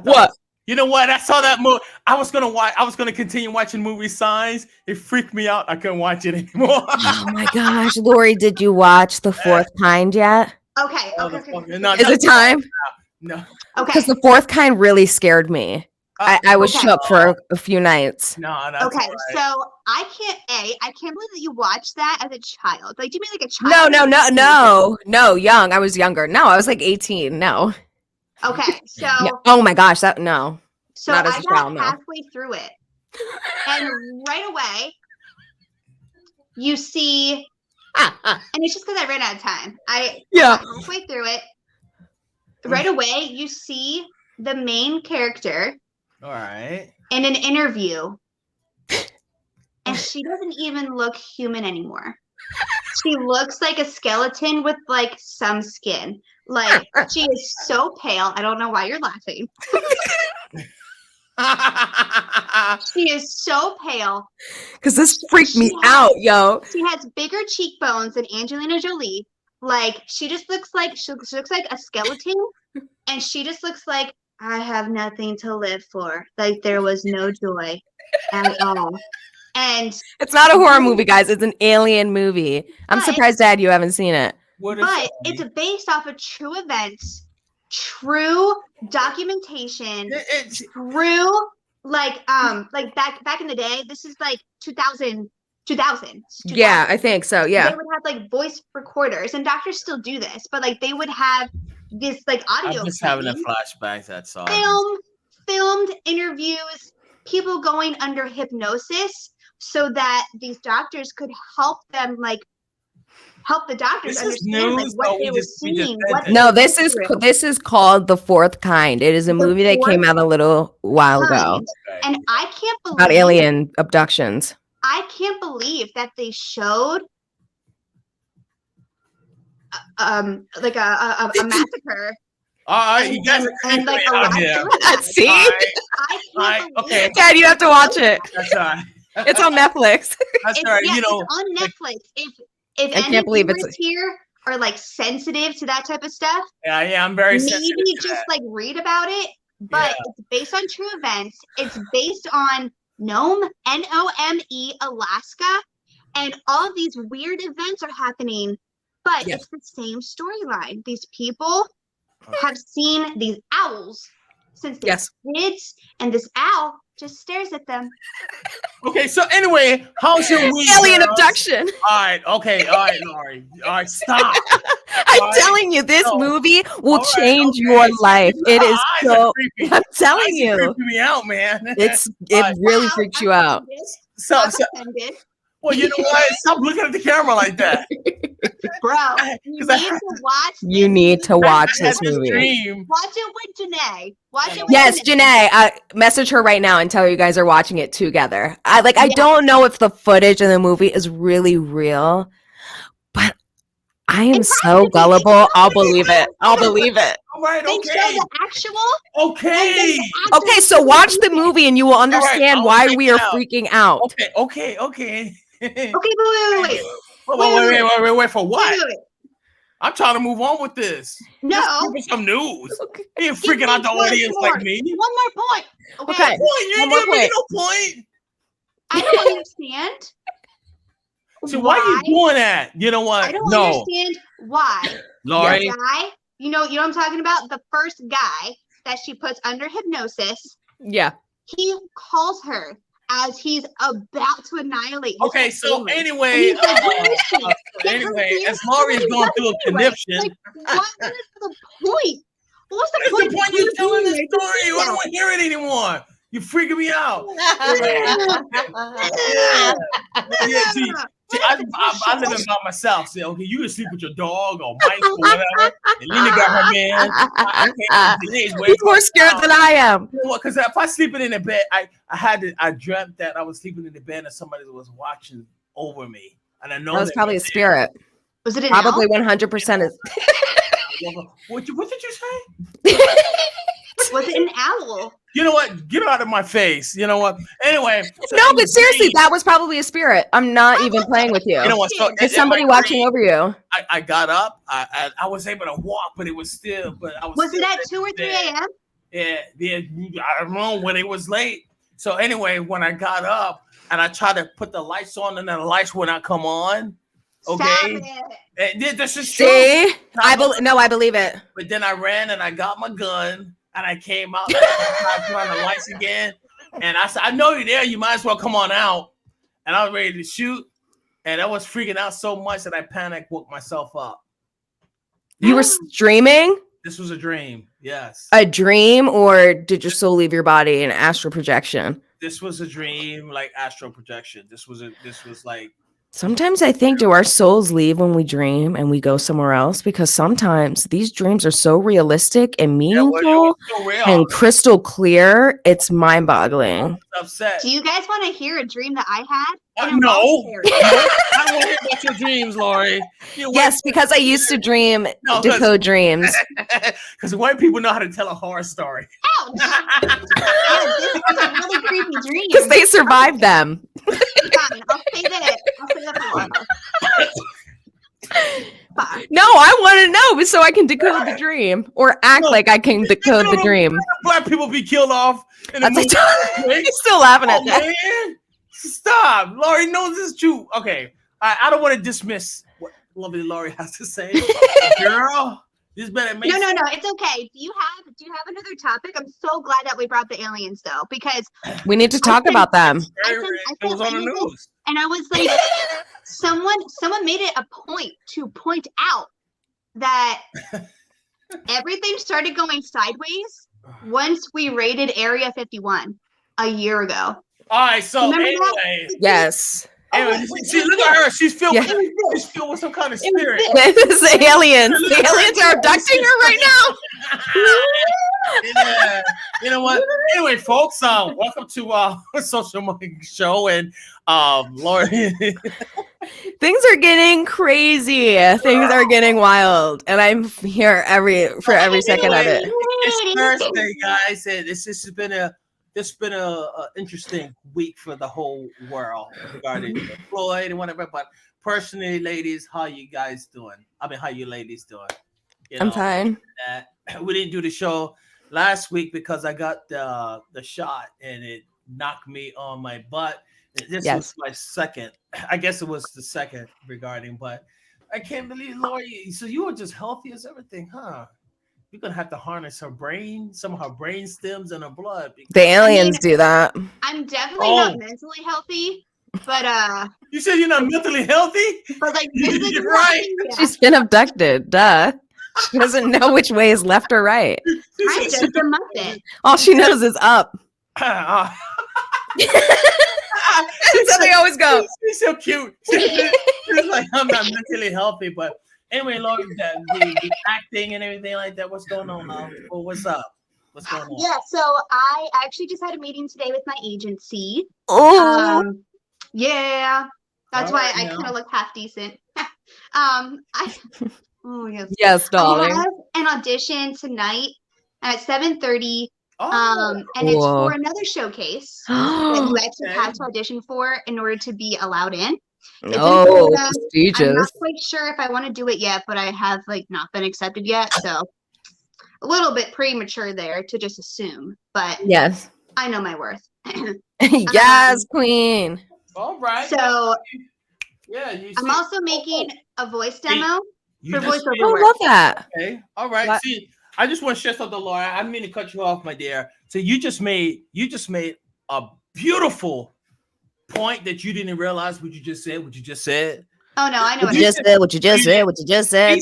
What? You know what? I saw that movie. I was gonna continue watching movie Signs. It freaked me out. I couldn't watch it anymore. Oh my gosh, Lori, did you watch The Fourth Kind yet? okay. No, Is it time? No. Okay. Because The Fourth Kind really scared me. I was shook for a few nights. No, that's Okay, all right. so I can't believe that you watched that as a child. Like, do you mean like a child? No, young. I was younger. No, I was like 18. No. Okay, so No. Oh my gosh, no. so not as I a got child, no. halfway through it, and right away you see, and it's just because I ran out of time. I got halfway through it. Right away, you see the main character. All right. In an interview, and she doesn't even look human anymore. She looks like a skeleton with like some skin. Like she is so pale. I don't know why you're laughing. She is so pale. Because this freaked me out, yo. She has bigger cheekbones than Angelina Jolie. Like she looks like a skeleton, and she just looks like I have nothing to live for. Like there was no joy at all. And it's not a horror movie, guys. It's an alien movie. I'm surprised, Dad, you haven't seen it. But it's based off of true events, true documentation, true like back in the day. This is like 2000. Yeah, I think so. Yeah. They would have like voice recorders, and doctors still do this, but like they would have this like audio. I'm just having a flashback. That's all. Filmed interviews, people going under hypnosis, so that these doctors could help them, like help the doctors understand like what they were seeing. No, this is called The Fourth Kind. It is a movie that came out a little while ago, and I can't believe about alien abductions. I can't believe that they showed like a massacre. All right, you guys are and like a out here. See? I can't believe okay. Dad, you have to watch it. That's all right. It's on Netflix. That's all right. Yeah, you know, it's on Netflix. If I any can't believe viewers here are like sensitive to that type of stuff, yeah, I'm very sensitive maybe to just that. like read about it. But it's based on true events. It's based on Nome, N-O-M-E, Alaska, and all of these weird events are happening. But it's the same storyline. These people have seen these owls since they're kids, and this owl just stares at them. Okay, so anyway, how's your week? Alien abduction. All right, okay, all right, Lori. All right, stop. I'm telling you, this movie will change your life. It is so. I'm telling you, creeping me out, man. It really freaks you out. So, well, you know what? Stop looking at the camera like that, bro. You need to watch this movie. Watch it with Janae. Yes, Janae. Message her right now and tell her you guys are watching it together. I don't know if the footage in the movie is really real, but I am so gullible. I'll believe it. All right, They okay. show the actual. Okay. Okay, so watch the movie and you will understand why we are freaking out. Okay. Okay, wait. Wait for what? Wait. I'm trying to move on with this. No. Just give me some news. Okay. You ain't freaking out the audience like me. One more point. Okay. You ain't gonna make no point. I don't understand. So why are you doing that? You know what? I don't understand why. Lori. The guy, you know what I'm talking about? The first guy that she puts under hypnosis. Yeah. He calls her as he's about to annihilate his Okay, so family. anyway, as Lori is going through a conniption. Like, what is the point? What's the What's point? the point you telling this story? I don't want to hear it anymore. You're freaking me out. See, I live in by myself. Say, okay, you can sleep with your dog or Mike or whatever. And Lena got her man. He's more scared than I am. You know what? Because if I sleeping in the bed, I dreamt that I was sleeping in the bed and somebody was watching over me, and I know that was probably a spirit. Was it probably 100% is. What did you say? Was it an owl? You know what? Get out of my face. You know what? Anyway. So no, but seriously, that was probably a spirit. I'm not even playing with you. You know what? So it's somebody watching over you. I got up. I was able to walk, but it was still. But I was. Was it at 2 or 3 a.m.? Yeah. I don't know when it was late. So anyway, when I got up and I tried to put the lights on, and then the lights would not come on. Okay. This is true. See? I believe it. But then I ran and I got my gun. And I came out and I put on the lights again. And I said, I know you're there. You might as well come on out. And I was ready to shoot. And I was freaking out so much that I panicked, woke myself up. You were dreaming? This was a dream. Yes. A dream, or did your soul leave your body in astral projection? This was a dream, like astral projection. This was like. Sometimes I think, do our souls leave when we dream and we go somewhere else? Because sometimes these dreams are so realistic and meaningful and crystal clear. It's mind-boggling. Upset. Do you guys want to hear a dream that I had? No. I don't want to hear about your dreams, Lori. Yes, because I used to decode dreams. Because white people know how to tell a horror story. Ouch! This was a really creepy dream. Because they survived them. Fine, I'll say that for a while. No, I want to know so I can decode the dream or act like I can decode the dream. Black people be killed off. He's still laughing at that. Man. Stop. Lori knows this is true. Okay. I don't want to dismiss what lovely Lori has to say. Girl, this better make No, it's okay. Do you have another topic? I'm so glad that we brought the aliens though, because we need to talk about them. It was on the news. And I was like, someone made it a point to point out that everything started going sideways once we raided Area 51 a year ago. All right, so anyway. Yes. Anyway, see, look at her. She's filled with some kind of spirit. This is aliens. The aliens are abducting her right now. Yeah. You know what? Anyway, folks, welcome to our social marketing show. And Lori. Things are getting crazy. Things are getting wild. And I'm here for every second of it. It's Thursday, guys. And this has been a interesting week for the whole world regarding Floyd and whatever. But personally, ladies, how you guys doing? How you ladies doing? I'm fine. We didn't do the show last week because I got the shot and it knocked me on my butt. This was my second. I guess it was the second regarding, but I can't believe, Lori. So you were just healthy as everything, huh? You're gonna have to harness her brain, some of her brain stems and her blood. The aliens do that. I'm definitely not mentally healthy, but you said you're not mentally healthy? But like you're right. Yeah. She's been abducted. Duh. She doesn't know which way is left or right. I'm just a muppet. All she knows is up. That's how they always go. She's so cute. She's like, I'm not mentally healthy, but anyway, Lord, the acting and everything like that. What's going on now? Well, what's up? What's going on? Yeah, so I actually just had a meeting today with my agency. Oh, yeah, that's why I kind of look half decent. Oh yes. Yes, I darling. have an audition tonight at 7:30. Oh, And it's for Cool. another showcase that you actually okay. have to audition for in order to be allowed in. It's in Oh, Florida. I'm prestigious. not quite sure if I want to do it yet, but I have like not been accepted yet, so a little bit premature there to just assume. But Yes. I know my worth. Yes, queen. All right. So Yeah, you I'm see. also making a voice demo You for just voiceover Oh, work. love that. okay. All right. What? See, I just want to share something, Laura. I didn't mean to cut you off, my dear. So you just made a beautiful point that you didn't realize what you just said. What you just said. Oh no, I know What what you I just said, what you just said, what you just said.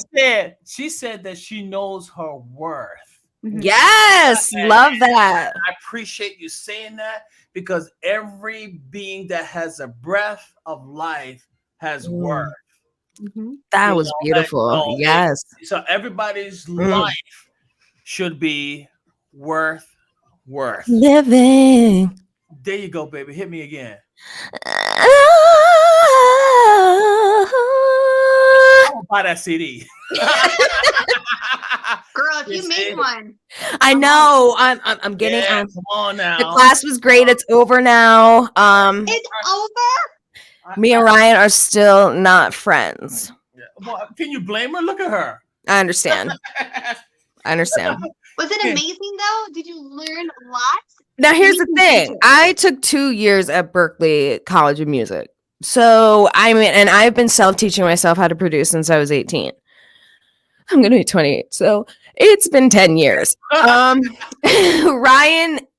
She said that she knows her worth. Mhm. Yes, love that. I appreciate you saying that because every being that has a breath of life has worth. Mhm. That You was know, and beautiful. so Yes. so everybody's Mm. life should be worth. Living. There you go, baby. Hit me again. I will buy that CD. Girl, if You you make see? one, I know. I'm getting. Yeah, come on now. The class was great. It's over now. it's over. Me and Ryan are still not friends. Well, can you blame her? Look at her. I understand. I understand. Was it amazing though? Did you learn lots? Now here's Me the thing. too. I took 2 years at Berklee College of Music. So I mean, and I've been self-teaching myself how to produce since I was 18. I'm gonna be 28, so it's been 10 years.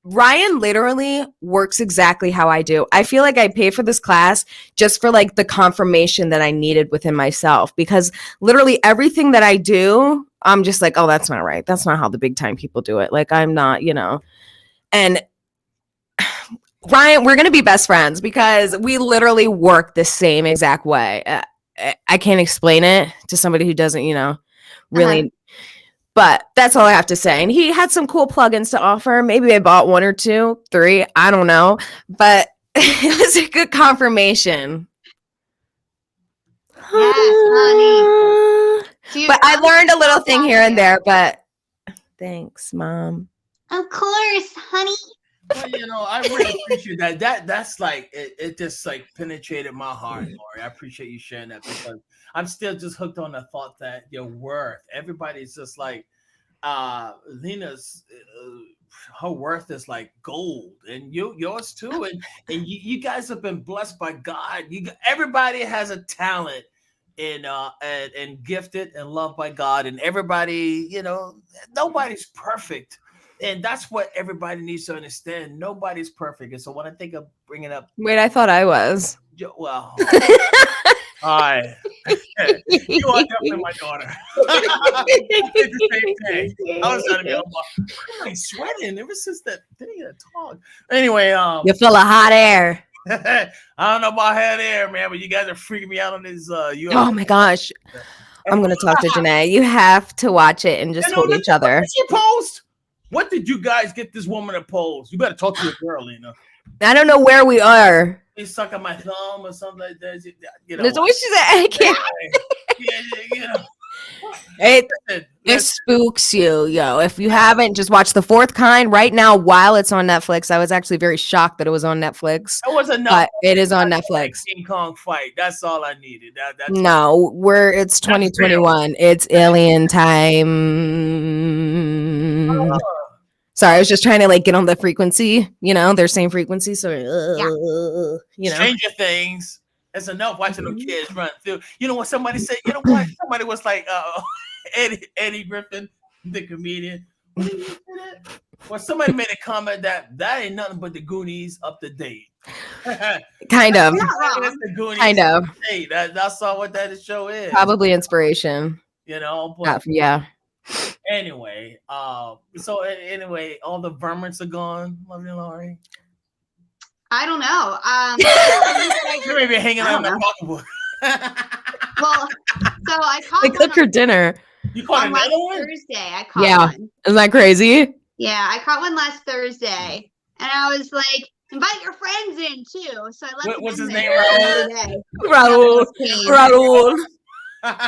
Ryan literally works exactly how I do. I feel like I paid for this class just for like the confirmation that I needed within myself, because literally everything that I do, I'm just like, oh, that's not right. That's not how the big time people do it. Like, I'm not, and Ryan, we're gonna be best friends because we literally work the same exact way. I can't explain it to somebody who doesn't, really. But that's all I have to say. And he had some cool plugins to offer. Maybe I bought 1 or 2, 3. I don't know. But it was a good confirmation. Yes, honey. Dude, But I learned a little thing here and there. there. But thanks, Mom. Of course, honey. Well, I really appreciate that. That's like it just like penetrated my heart, Lori. I appreciate you sharing that because I'm still just hooked on the thought that your worth. Everybody's just like Lena's her worth is like gold, and yours too. And you guys have been blessed by God. Everybody has a talent and gifted and loved by God, and everybody, nobody's perfect. And that's what everybody needs to understand. Nobody's perfect. And so when I think of bringing up, Wait, I thought I was. well, hi, you are definitely my daughter. I did the same thing. I was trying to be I'm like sweating ever since that thing that talk. Anyway, You're full of hot air. I don't know about hot air, man, but you guys are freaking me out on this. Oh my gosh. I'm gonna talk to Janae. You have to watch it and just hold each other. What did she post? What did you guys get this woman to post? You better talk to your girl, Lena. I don't know where we are. He's sucking my thumb or something like that. That's what she said. I can't. It spooks you, yo. If you haven't, just watch The Fourth Kind right now while it's on Netflix. I was actually very shocked that it was on Netflix. It was enough. But it is on Netflix. King Kong fight. That's all I needed. No, it's 2021. It's alien time. Sorry, I was just trying to like get on the frequency, their same frequency. So, Stranger Things. It's enough watching them kids run through. You know what somebody said? You know what? Somebody was like, Eddie Griffin, the comedian. Well, somebody made a comment that ain't nothing but the Goonies up to date. Kind of. Kind of. Hey, that's all what that show is. Probably inspiration. But yeah. Anyway, so anyway, all the vermins are gone, lovely Laurie. I don't know. You may be hanging out in the pocketbook. Well, so I caught They cook her dinner. You caught another one? Thursday. I caught one. Isn't that crazy? Yeah, I caught one last Thursday, and I was like, invite your friends in too. So I left. What's his name? Raul.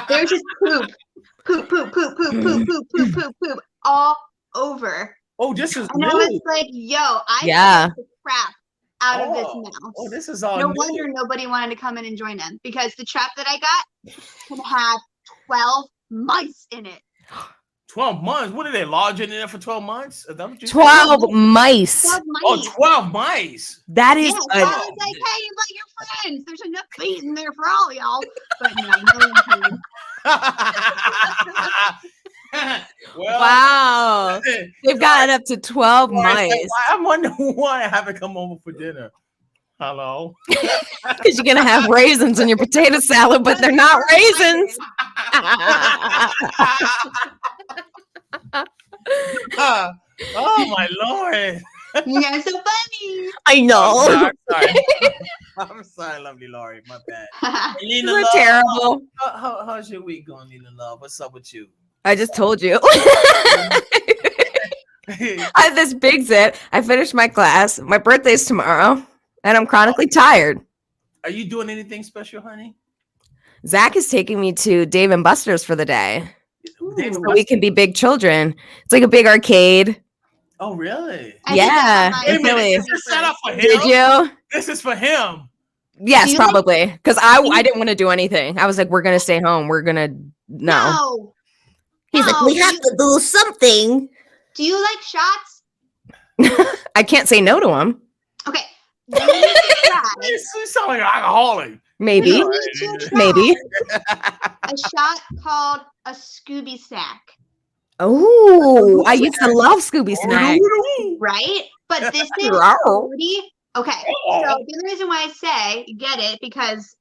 They were just poop. poop, poop, poop, poop, poop, poop, poop, poop, poop, all over. Oh, this is And I new. was like, yo, I Yeah. scared the crap out of this Oh, mouse. this is all No new. wonder nobody wanted to come in and join them because the trap that I got can have 12 mice in it. 12 months. What are they lodging in there for 12 months? Is that what you said? 12 mice. 12 Oh, mice. 12 mice. That Yeah, is so I was like, hey, invite your friends. There's enough feet in there for all y'all. But no one came. Well, wow. They've gotten up to 12 mice. I'm wondering why I haven't come over for dinner. Hello. Because you're gonna have raisins in your potato salad, but they're not raisins. Oh my Lord. You guys are so funny. I know. I'm sorry. I'm sorry, lovely Laurie. My bad. Lena We're Love, terrible. how's your week going, Lena Love? What's up with you? I just told you. I have this big zit. I finished my class. My birthday's tomorrow, and I'm chronically tired. Are you doing anything special, honey? Zach is taking me to Dave and Buster's for the day. Dave So we can be big children. It's like a big arcade. Oh, really? Yeah. Wait a minute. Really. Is this set up for him? Did you? This is for him. Yes, Do you probably. Because I didn't want to do anything. I was like, we're gonna stay home. We're gonna no. He's like, No. we have to do something. Do you like shots? I can't say no to him. Okay. You need to try. You sound like an alcoholic. Maybe. You need to try Maybe. a shot called a Scooby snack, Oh, I used to love Scooby Snack. right? But this is Wow. already okay. So the reason why I say get it because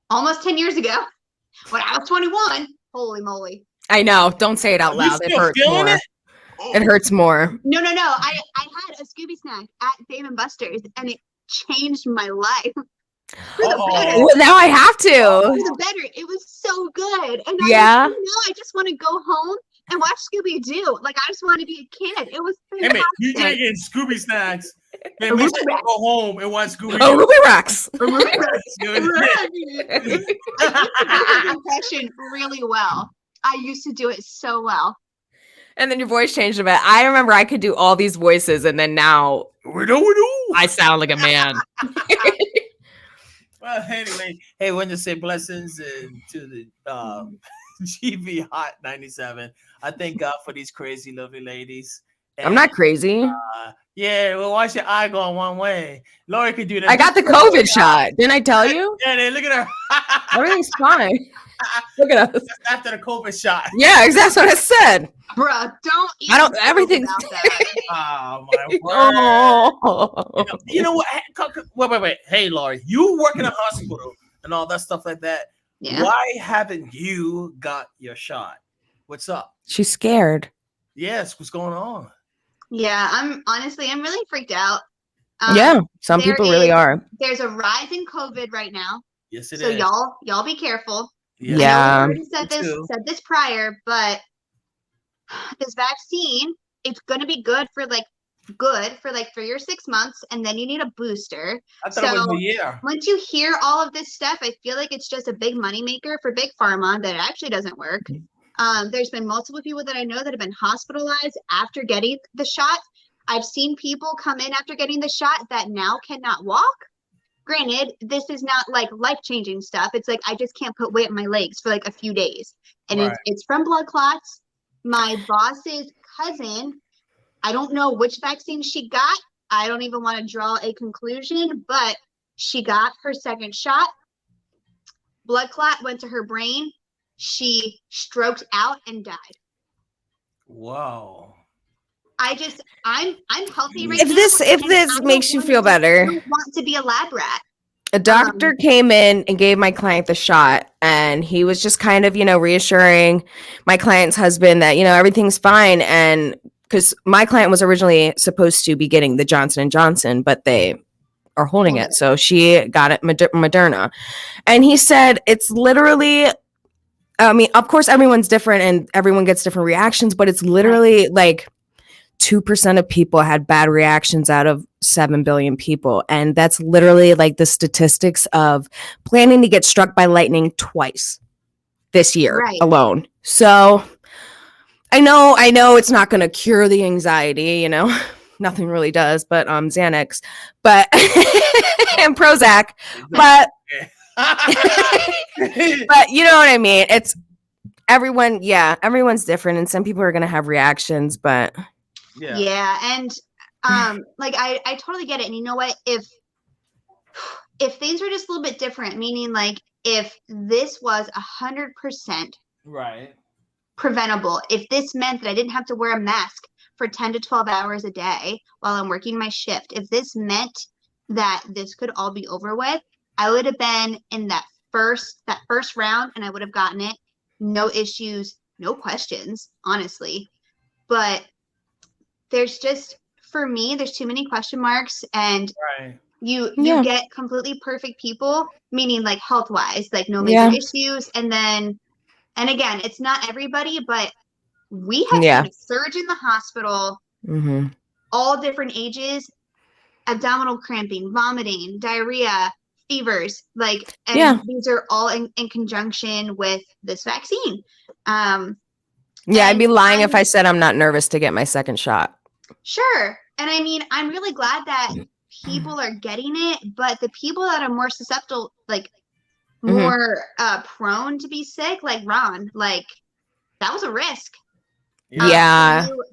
almost 10 years ago, when I was 21, holy moly. I know. Don't say it out Are you loud. It still hurts feeling more. it? It hurts more. No. I had a Scooby snack at Dave and Buster's and it changed my life. For the better. Well, now I have to. For the better. It was so good. And Yeah. I just want to go home and watch Scooby Doo. Like I just want to be a kid. It was Hey, man, you fantastic. drinking Scooby snacks. Man, we should go home and watch Scooby. Oh, Ruby Rocks. I used to do his impression really well. I used to do it so well. And then your voice changed a bit. I remember I could do all these voices, and then now I sound like a man. Well, anyway, hey, want to say blessings to the GV Hot 97. I thank God for these crazy, lovely ladies. I'm not crazy. Yeah, well, watch your eye going one way. Lori could do that. I got the COVID shot. Didn't I tell you? Yeah, look at her. Everything's fine. Look at us. That's after the COVID shot. Yeah, that's what I said. Bruh, don't I don't. even Everything's. talk about that. Oh my word. Oh. You know what? Wait. Hey, Laurie, you work in a hospital and all that stuff like that. Yeah. Why haven't you got your shot? What's up? She's scared. Yes, what's going on? Yeah, I'm really freaked out. Yeah, some there people really is- are. There's a rise in COVID right now. Yes, it So is. y'all be careful. Yeah. Yeah. I know we already said Me too. this prior, but this vaccine, it's gonna be good for 3 or 6 months, and then you need a booster. I thought it was So- a year. Once you hear all of this stuff, I feel like it's just a big moneymaker for big pharma that actually doesn't work. There's been multiple people that I know that have been hospitalized after getting the shot. I've seen people come in after getting the shot that now cannot walk. Granted, this is not like life-changing stuff. It's like I just can't put weight on my legs for like a few days. And Right. it's from blood clots. My boss's cousin, I don't know which vaccine she got. I don't even want to draw a conclusion, but she got her second shot. Blood clot went to her brain. She stroked out and died. Wow. I'm healthy right If now. this and I don't makes you wanna feel be- I better, don't want to be a lab rat. a doctor came in and gave my client the shot, and he was just kind of, reassuring my client's husband that, everything's fine. And because my client was originally supposed to be getting the Johnson & Johnson, but they are holding it. So she got it Moderna. And he said it's literally, I mean, of course, everyone's different and everyone gets different reactions, but it's literally like 2% of people had bad reactions out of 7 billion people. And that's literally like the statistics of planning to get struck by lightning twice. this year Right. alone. So I know it's not going to cure the anxiety, you know, nothing really does, but Xanax, but and Prozac, but but you know what I mean? It's everyone's different, and some people are going to have reactions, but yeah. And like I totally get it. And you know what? If things were just a little bit different, meaning like if this was 100% right, preventable, if this meant that I didn't have to wear a mask for 10 to 12 hours a day while I'm working my shift, if this meant that this could all be over with, I would have been in that first round and I would have gotten it. No issues, no questions, honestly. But there's just, for me, there's too many question marks, and right. you Yeah. get completely perfect people, meaning like health wise, like no major issues. And again, it's not everybody, but we have seen a surge in the hospital, all different ages, abdominal cramping, vomiting, diarrhea, fevers, like, and these are all in conjunction with this vaccine. I'd be lying if I said I'm not nervous to get my second shot. Sure. And I mean, I'm really glad that people are getting it, but the people that are more susceptible, like more prone to be sick, like Ron, like that was a risk.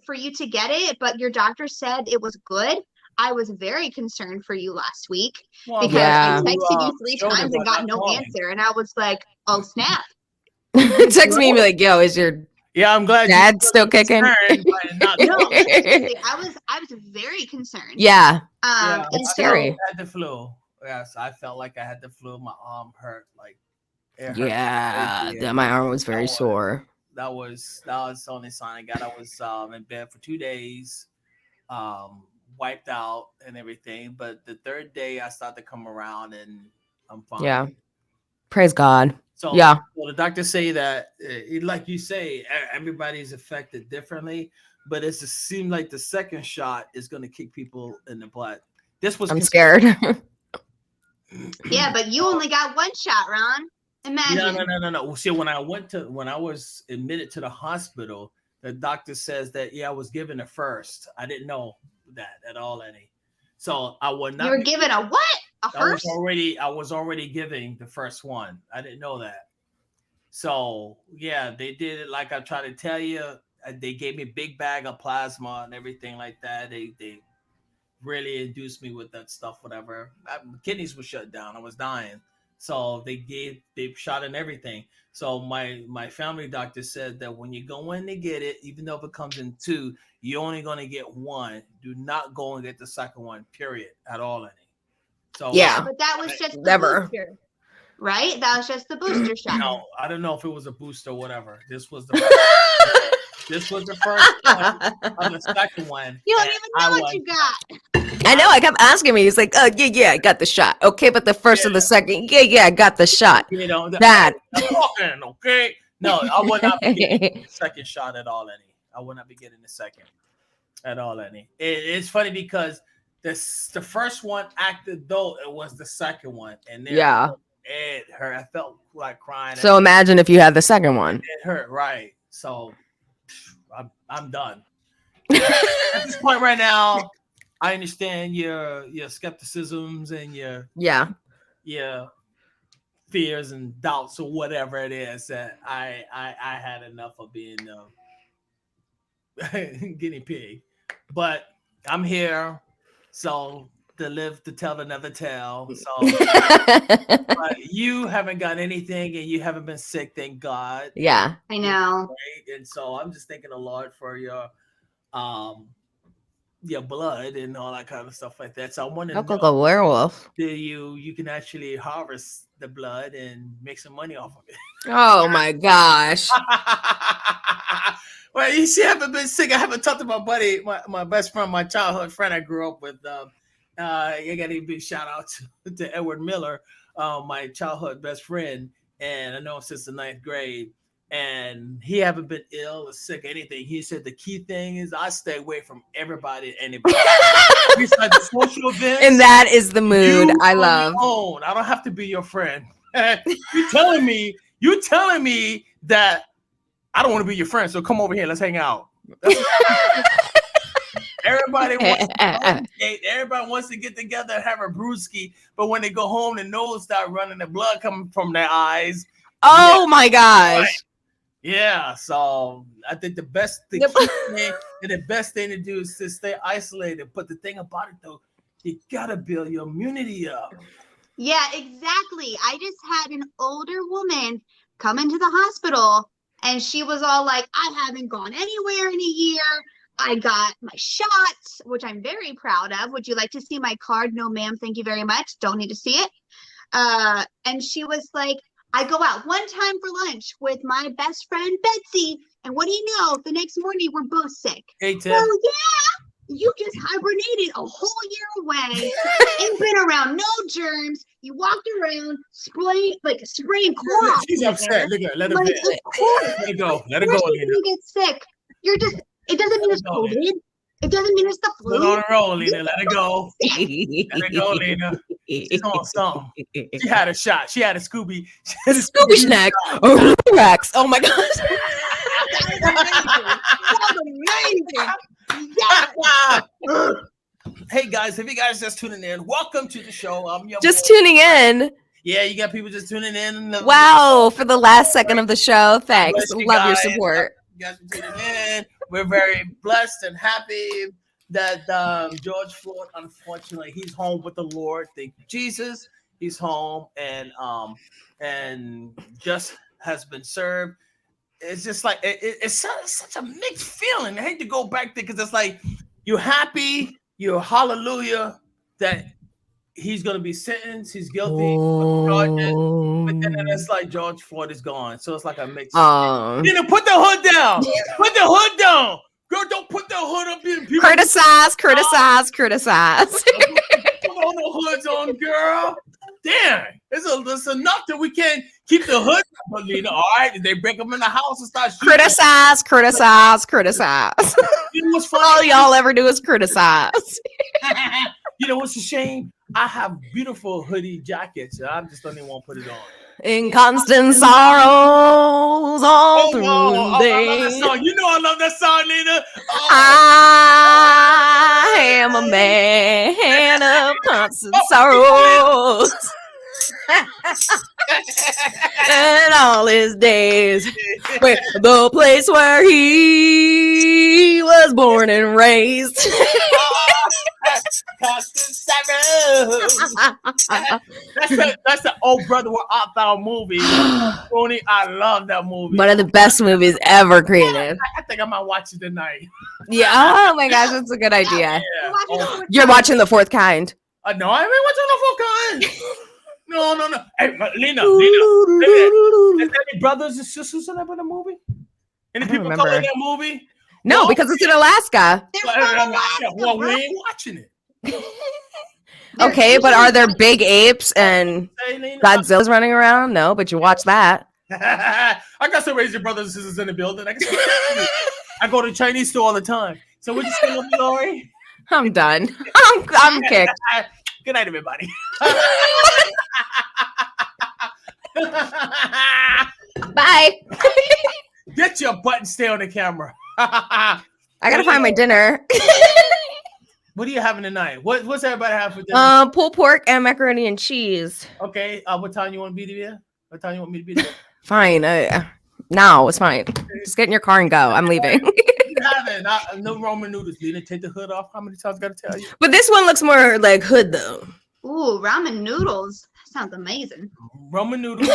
For you to get it, but your doctor said it was good. I was very concerned for you last week because I texted you 3 times and got no answer, and I was like, "Oh snap!" Text me and be like, "Yo, is your I'm glad dad's still kicking?" No, seriously, I was very concerned. It's scary. I had the flu. Yes, I felt like I had the flu. My arm hurt, like it hurt. My arm was very sore. That was the only sign I got. I was in bed for 2 days, wiped out and everything. But the third day, I started to come around, and I'm fine. Yeah, praise God. So well, the doctors say that, like you say, everybody's affected differently. But it seems like the second shot is going to kick people in the butt. I'm scared. Yeah, but you only got 1 shot, Ron. Imagine. No. See, when I was admitted to the hospital, the doctor says that I was given a first. I didn't know that at all, Eddie. So I would not. You were given a what? A first? I was already giving the first one. I didn't know that. So they did it like I tried to tell you. They gave me a big bag of plasma and everything like that. They really induced me with that stuff. Whatever. My kidneys were shut down. I was dying. So they shot in everything. So my family doctor said that when you go in to get it, even though if it comes in 2, you're only going to get 1. Do not go and get the second one, period, at all, any. So but that was just the booster, right? That was just the booster shot. No, I don't know if it was a booster or whatever. This was the first one of the second one. You don't even know what you got. I know. I kept asking me. He's like, "Oh yeah, I got the shot. Okay, but the first or the second? Yeah, I got the shot." You know that. Okay. No, I would not be getting the second shot at all, any. I would not be getting the second at all, any. It's funny because the first one acted though it was the second one, and then it hurt. I felt like crying. So imagine if you had the second one. It hurt, right? So I'm done. At this point right now, I understand your skepticisms and your fears and doubts or whatever it is that I had enough of being guinea pig, but I'm here, so to live to tell another tale. So but you haven't got anything and you haven't been sick, thank God. Yeah, I know. Right? And so I'm just thanking the Lord for your blood and all that kind of stuff like that. So I want to look like a werewolf. You can actually harvest the blood and make some money off of it. Oh my gosh. Well, you see, I haven't been sick. I haven't talked to my buddy, my best friend, my childhood friend I grew up with. I got a big shout out to Edward Miller, my childhood best friend, and I know him since the 9th grade. And he haven't been ill or sick or anything. He said the key thing is I stay away from everybody and anybody. Besides the social events, and that is the mood I love. I don't have to be your friend. You're telling me You telling me that I don't want to be your friend, so come over here. Let's hang out. Everybody wants to date. Everybody wants to get together and have a brewski, but when they go home, the nose start running, the blood coming from their eyes. Oh my gosh. Right. Yeah, so I think the best thing and the best thing to do is to stay isolated. But the thing about it though, you gotta build your immunity up. Yeah, exactly. I just had an older woman come into the hospital and she was all like, I haven't gone anywhere in a year. I got my shots, which I'm very proud of. Would you like to see my card? No, ma'am. Thank you very much. Don't need to see it. And she was like, I go out one time for lunch with my best friend, Betsy. And what do you know? The next morning, we're both sick. Hey, Tim. So, yeah, you just hibernated a whole year away. Ain't been around no germs. You walked around spraying cloth. She's upset. Look at her. Let her Like, go. of course. Let her go. Let her go. Especially when you get sick. It doesn't mean it's COVID. It doesn't mean it's the flu. Put on a roll, Lena. Let her go. Let her go, Lena. She's on something. She had a shot. She had a Scooby. She had a Scooby snack. Oh, Rex. Oh my gosh. That was amazing. Yeah. Hey guys, if you guys just tuning in, welcome to the show. I'm your Just boy. tuning in. Yeah, you got people just tuning in. Wow, for the last second of the show. Thanks. Bless you Love your guys. support. You guys for tuning in. We're very blessed and happy that George Floyd, unfortunately, he's home with the Lord. Thank you, Jesus. He's home and just has been served. It's just like it's such a mixed feeling. I hate to go back there because it's like you're happy, you're hallelujah that he's gonna be sentenced, he's guilty of charges, but then it's like George Floyd is gone. So it's like a mix. You know, put the hood down. Put the hood down. Girl, don't put the hood up in people. Criticize. Put all the hoods on, girl. Damn, it's enough that we can't keep the hood up, Alina. All right, they break them in the house and start shooting. Criticize. You know what's funny? All y'all ever do is criticize. You know what's a shame? I have beautiful hoodie jackets. I just don't even want to put it on. In constant sorrows all through the day. I love that song. You know I love that song, Lena. Oh. I am a man of constant sorrows. And all his days, where the place where he was born and raised. That's the old brother where Art Thou movie. Tony, I love that movie. One of the best movies ever created. I think I might watch it tonight. Yeah. Oh my gosh, that's a good idea. Yeah. You're watching The Fourth Kind. No, I ain't watching the full kind. No. Hey, Lena. Is there any brothers and sisters in that movie? Any people come in that movie? No, because it's in Alaska. Well, we ain't watching it. Okay, but are there big apes and Godzilla's running around? No, but you watch that. I got some Asian brothers and sisters in the building. I go to the Chinese store all the time. So what you saying, Lori? I'm done. I'm kicked. Good night, everybody. Bye. Get your butt and stay on the camera. I gotta find my dinner. What are you having tonight? What's everybody having for dinner? Pulled pork and macaroni and cheese. Okay. What time you want me to be there? What time you want me to be there? Fine. No, it's fine. Just get in your car and go. I'm leaving. No Roman noodles. You didn't take the hood off. How many times I gotta tell you? But this one looks more like hood though. Ooh, ramen noodles. That sounds amazing. Roman noodles.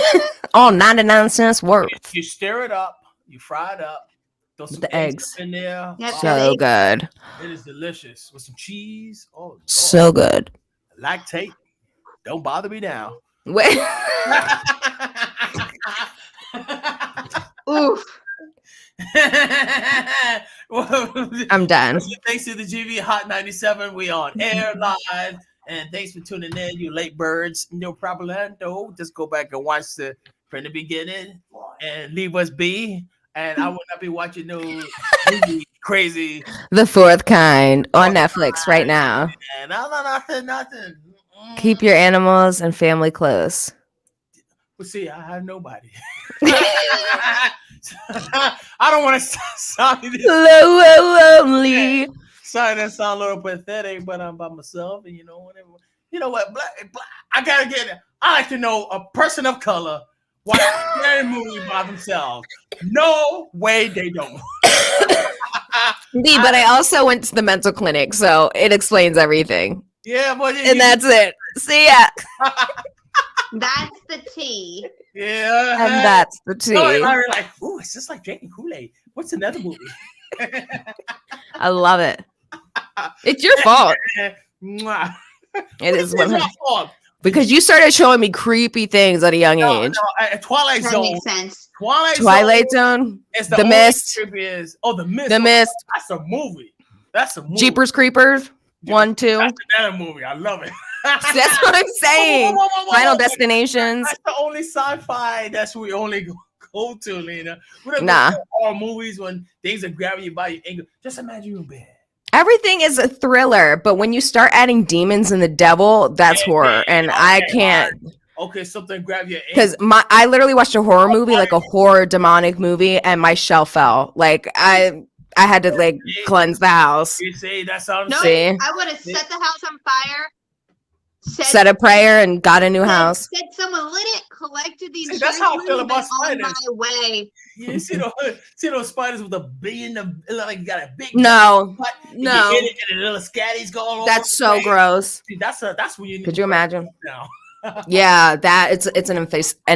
All 99 cents worth. You stir it up. You fry it up. Throw some With the eggs in there. Yeah, so good. It is delicious with some cheese. Oh, Lord. So good. Lactate. Don't bother me now. Wait. Oof. I'm done. Thanks to the GV Hot 97. We on air live. And thanks for tuning in, you late birds. No problem. No, just go back and watch from the beginning and leave us be. And I will not be watching no crazy. The Fourth Kind on Netflix right now. No, nothing. Keep your animals and family close. Well, see, I have nobody. I don't want to sound Lonely. sorry, that sound a little pathetic, but I'm by myself, and whatever. You know what? Black, I gotta get it. I like to know a person of color watch a scary movie by themselves. No way, they don't. But I also went to the mental clinic, so it explains everything. Yeah, but And that's it. See ya. That's the tea. Yeah, And that's the tea. No, you're like, ooh, it's just like drinking Kool-Aid. What's another movie? I love it. It's your fault. Mwah. It is It's your 100%. fault. Because you started showing me creepy things at a young age. Twilight That Zone. makes sense. Twilight Zone. Is The Mist. The Mist. The Mist. That's a movie. That's a movie. Jeepers Creepers. 1, 2. That's another movie. I love it. That's what I'm saying. Whoa. Final Destinations. That's the only sci-fi that's we only go to, Lena. We don't Nah. go to all movies when things are grabbing you by your ankle. Just imagine you in bed. Everything is a thriller, but when you start adding demons and the devil, that's horror, and I can't. Okay, something grab your ankle. Because I literally watched a horror movie, like a horror demonic movie, and my shelf fell. Like I had to like cleanse the house. You see, that sounds. No, See? I would have set the house on fire. Said a prayer and got a new house. Said someone lit it, collected the insurance. That's how I feel and about been on spiders. my way. You see those spiders with a billion of like you got a big No, butt, no. you hit it and the little scatties go all over. That's the so place. gross. See, that's when you need. Could you imagine? Now. Yeah, that it's an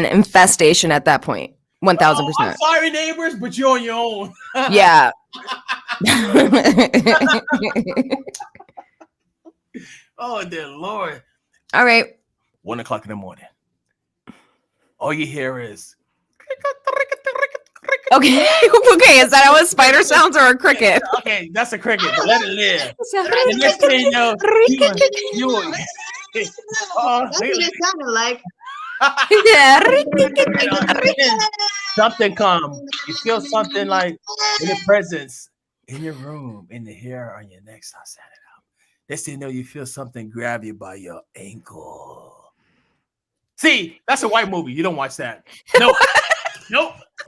infestation at that point. 1,000%. I'm sorry, neighbors, but you're on your own. Yeah. Oh dear Lord! All right. 1 o'clock in the morning. All you hear is. Okay. Okay. Is that how a spider sounds or a cricket? Okay, that's a cricket. But let it live. The next thing you know, you That's what it sounded like. something come. You feel something like in the presence, in your room, in the hair on your neck. Start standing up. Next thing you know, you feel something grab you by your ankle. See, that's a white movie. You don't watch that. Nope.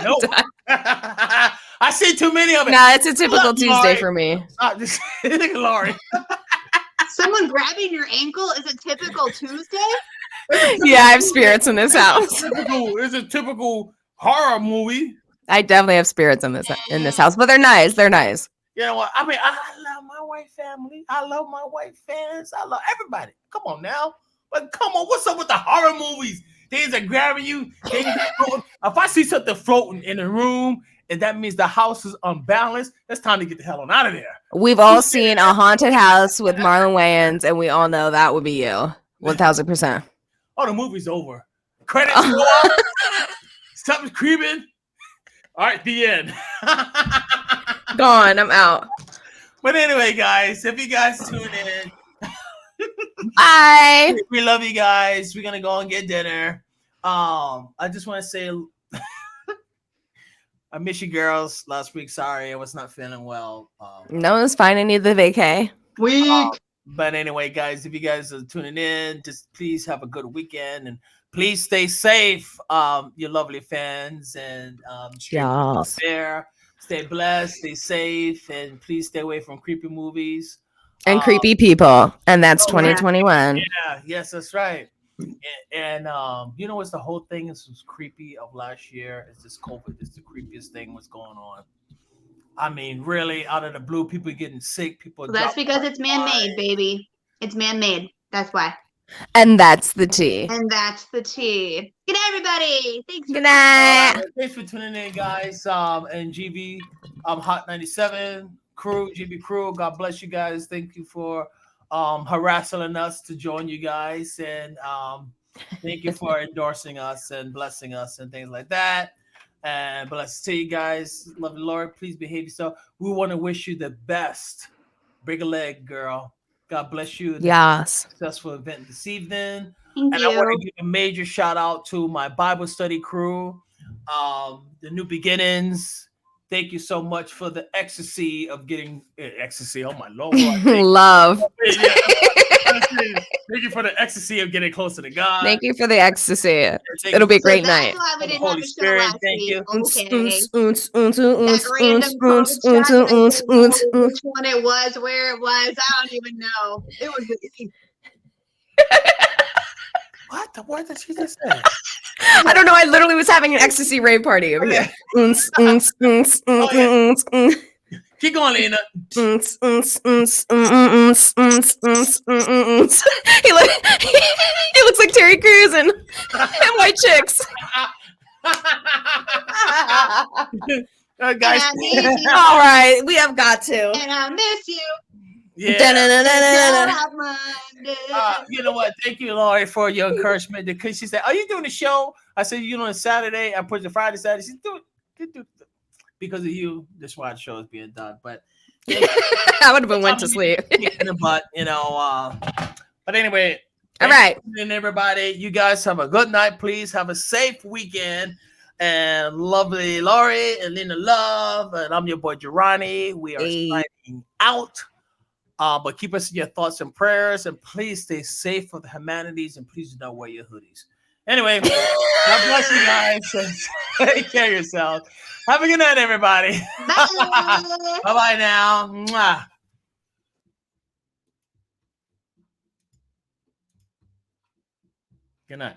Nope. I see too many of it. Nah, it's a typical Look, Tuesday Laurie. for me. Laurie. Someone grabbing your ankle is a typical Tuesday? Yeah, I have spirits in this house. It's a typical horror movie. I definitely have spirits in this house, but they're nice. They're nice. You know what? I mean, I love my white family. I love my white fans. I love everybody. Come on now. But come on, what's up with the horror movies? Things are grabbing you. If I see something floating in the room, and that means the house is unbalanced, it's time to get the hell on out of there. We've all seen a haunted house with Marlon Wayans, and we all know that would be you. 1,000%. Oh, the movie's over. Credits go off. Something's creeping. All right, the end. Gone. I'm out. But anyway, guys, if you guys tune in, Bye. we love you guys. We're gonna go and get dinner. I just want to say I miss you girls last week. Sorry, I was not feeling well. No, it's fine. I need the vacay. Weak. But anyway, guys, if you guys are tuning in, just please have a good weekend and please stay safe, you lovely fans, and Yes. there. Stay blessed, stay safe, and please stay away from creepy movies. And creepy people. And that's oh, 2021. Yeah, yes, that's right. And you know what's the whole thing is was creepy of last year? It's this COVID. It's the creepiest thing what's going on. I mean, really, out of the blue, people getting sick. People. Well, that's because it's man-made, baby. It's man-made. That's why. And that's the tea. And that's the tea. Good night, everybody. Thanks. Good night. Thanks for tuning in, guys. And GB, Hot 97 crew, GB crew. God bless you guys. Thank you for harassing us to join you guys, and thank you for endorsing us and blessing us and things like that. And bless to you guys. Love the Lord. Please behave yourself. We want to wish you the best. Break a leg, girl. God bless you. Yes. Successful event this evening. Thank And you. I want to give a major shout out to my Bible study crew, the New Beginnings, Thank you so much for the ecstasy of getting ecstasy. Oh my Lord. Love. Yeah. Thank you for the ecstasy of getting closer to God. Thank you for the ecstasy. Thank It'll be a So great that's night. why we For the didn't have Holy a show Spirit, last thank week. you. Okay. That That random COVID track, I didn't know which one it was, where it was. I don't even know. It was. What? What did she just say? I don't know. I literally was having an ecstasy rave party over here. Keep going, Lena. He looks like Terry Crews and White Chicks. Guys, And I need you. All right, we have got to. And I miss you. yeah. Monday. You know what? Thank you, Laurie, for your encouragement. Because she said, "Are you doing the show?" I said, "You doing Saturday?" I put the Friday, Saturday. She's doing because of you. This why the show is being done. But I would have been went to sleep. But you know, but anyway. All right, and everybody, you guys have a good night. Please have a safe weekend. And lovely Laurie and Lena Love, and I'm your boy Gerani. We are signing out. But keep us in your thoughts and prayers, and please stay safe for the humanities, and please do not wear your hoodies. Anyway, God bless you guys. Take care of yourselves. Have a good night, everybody. Bye. Bye-bye now. Mwah. Good night.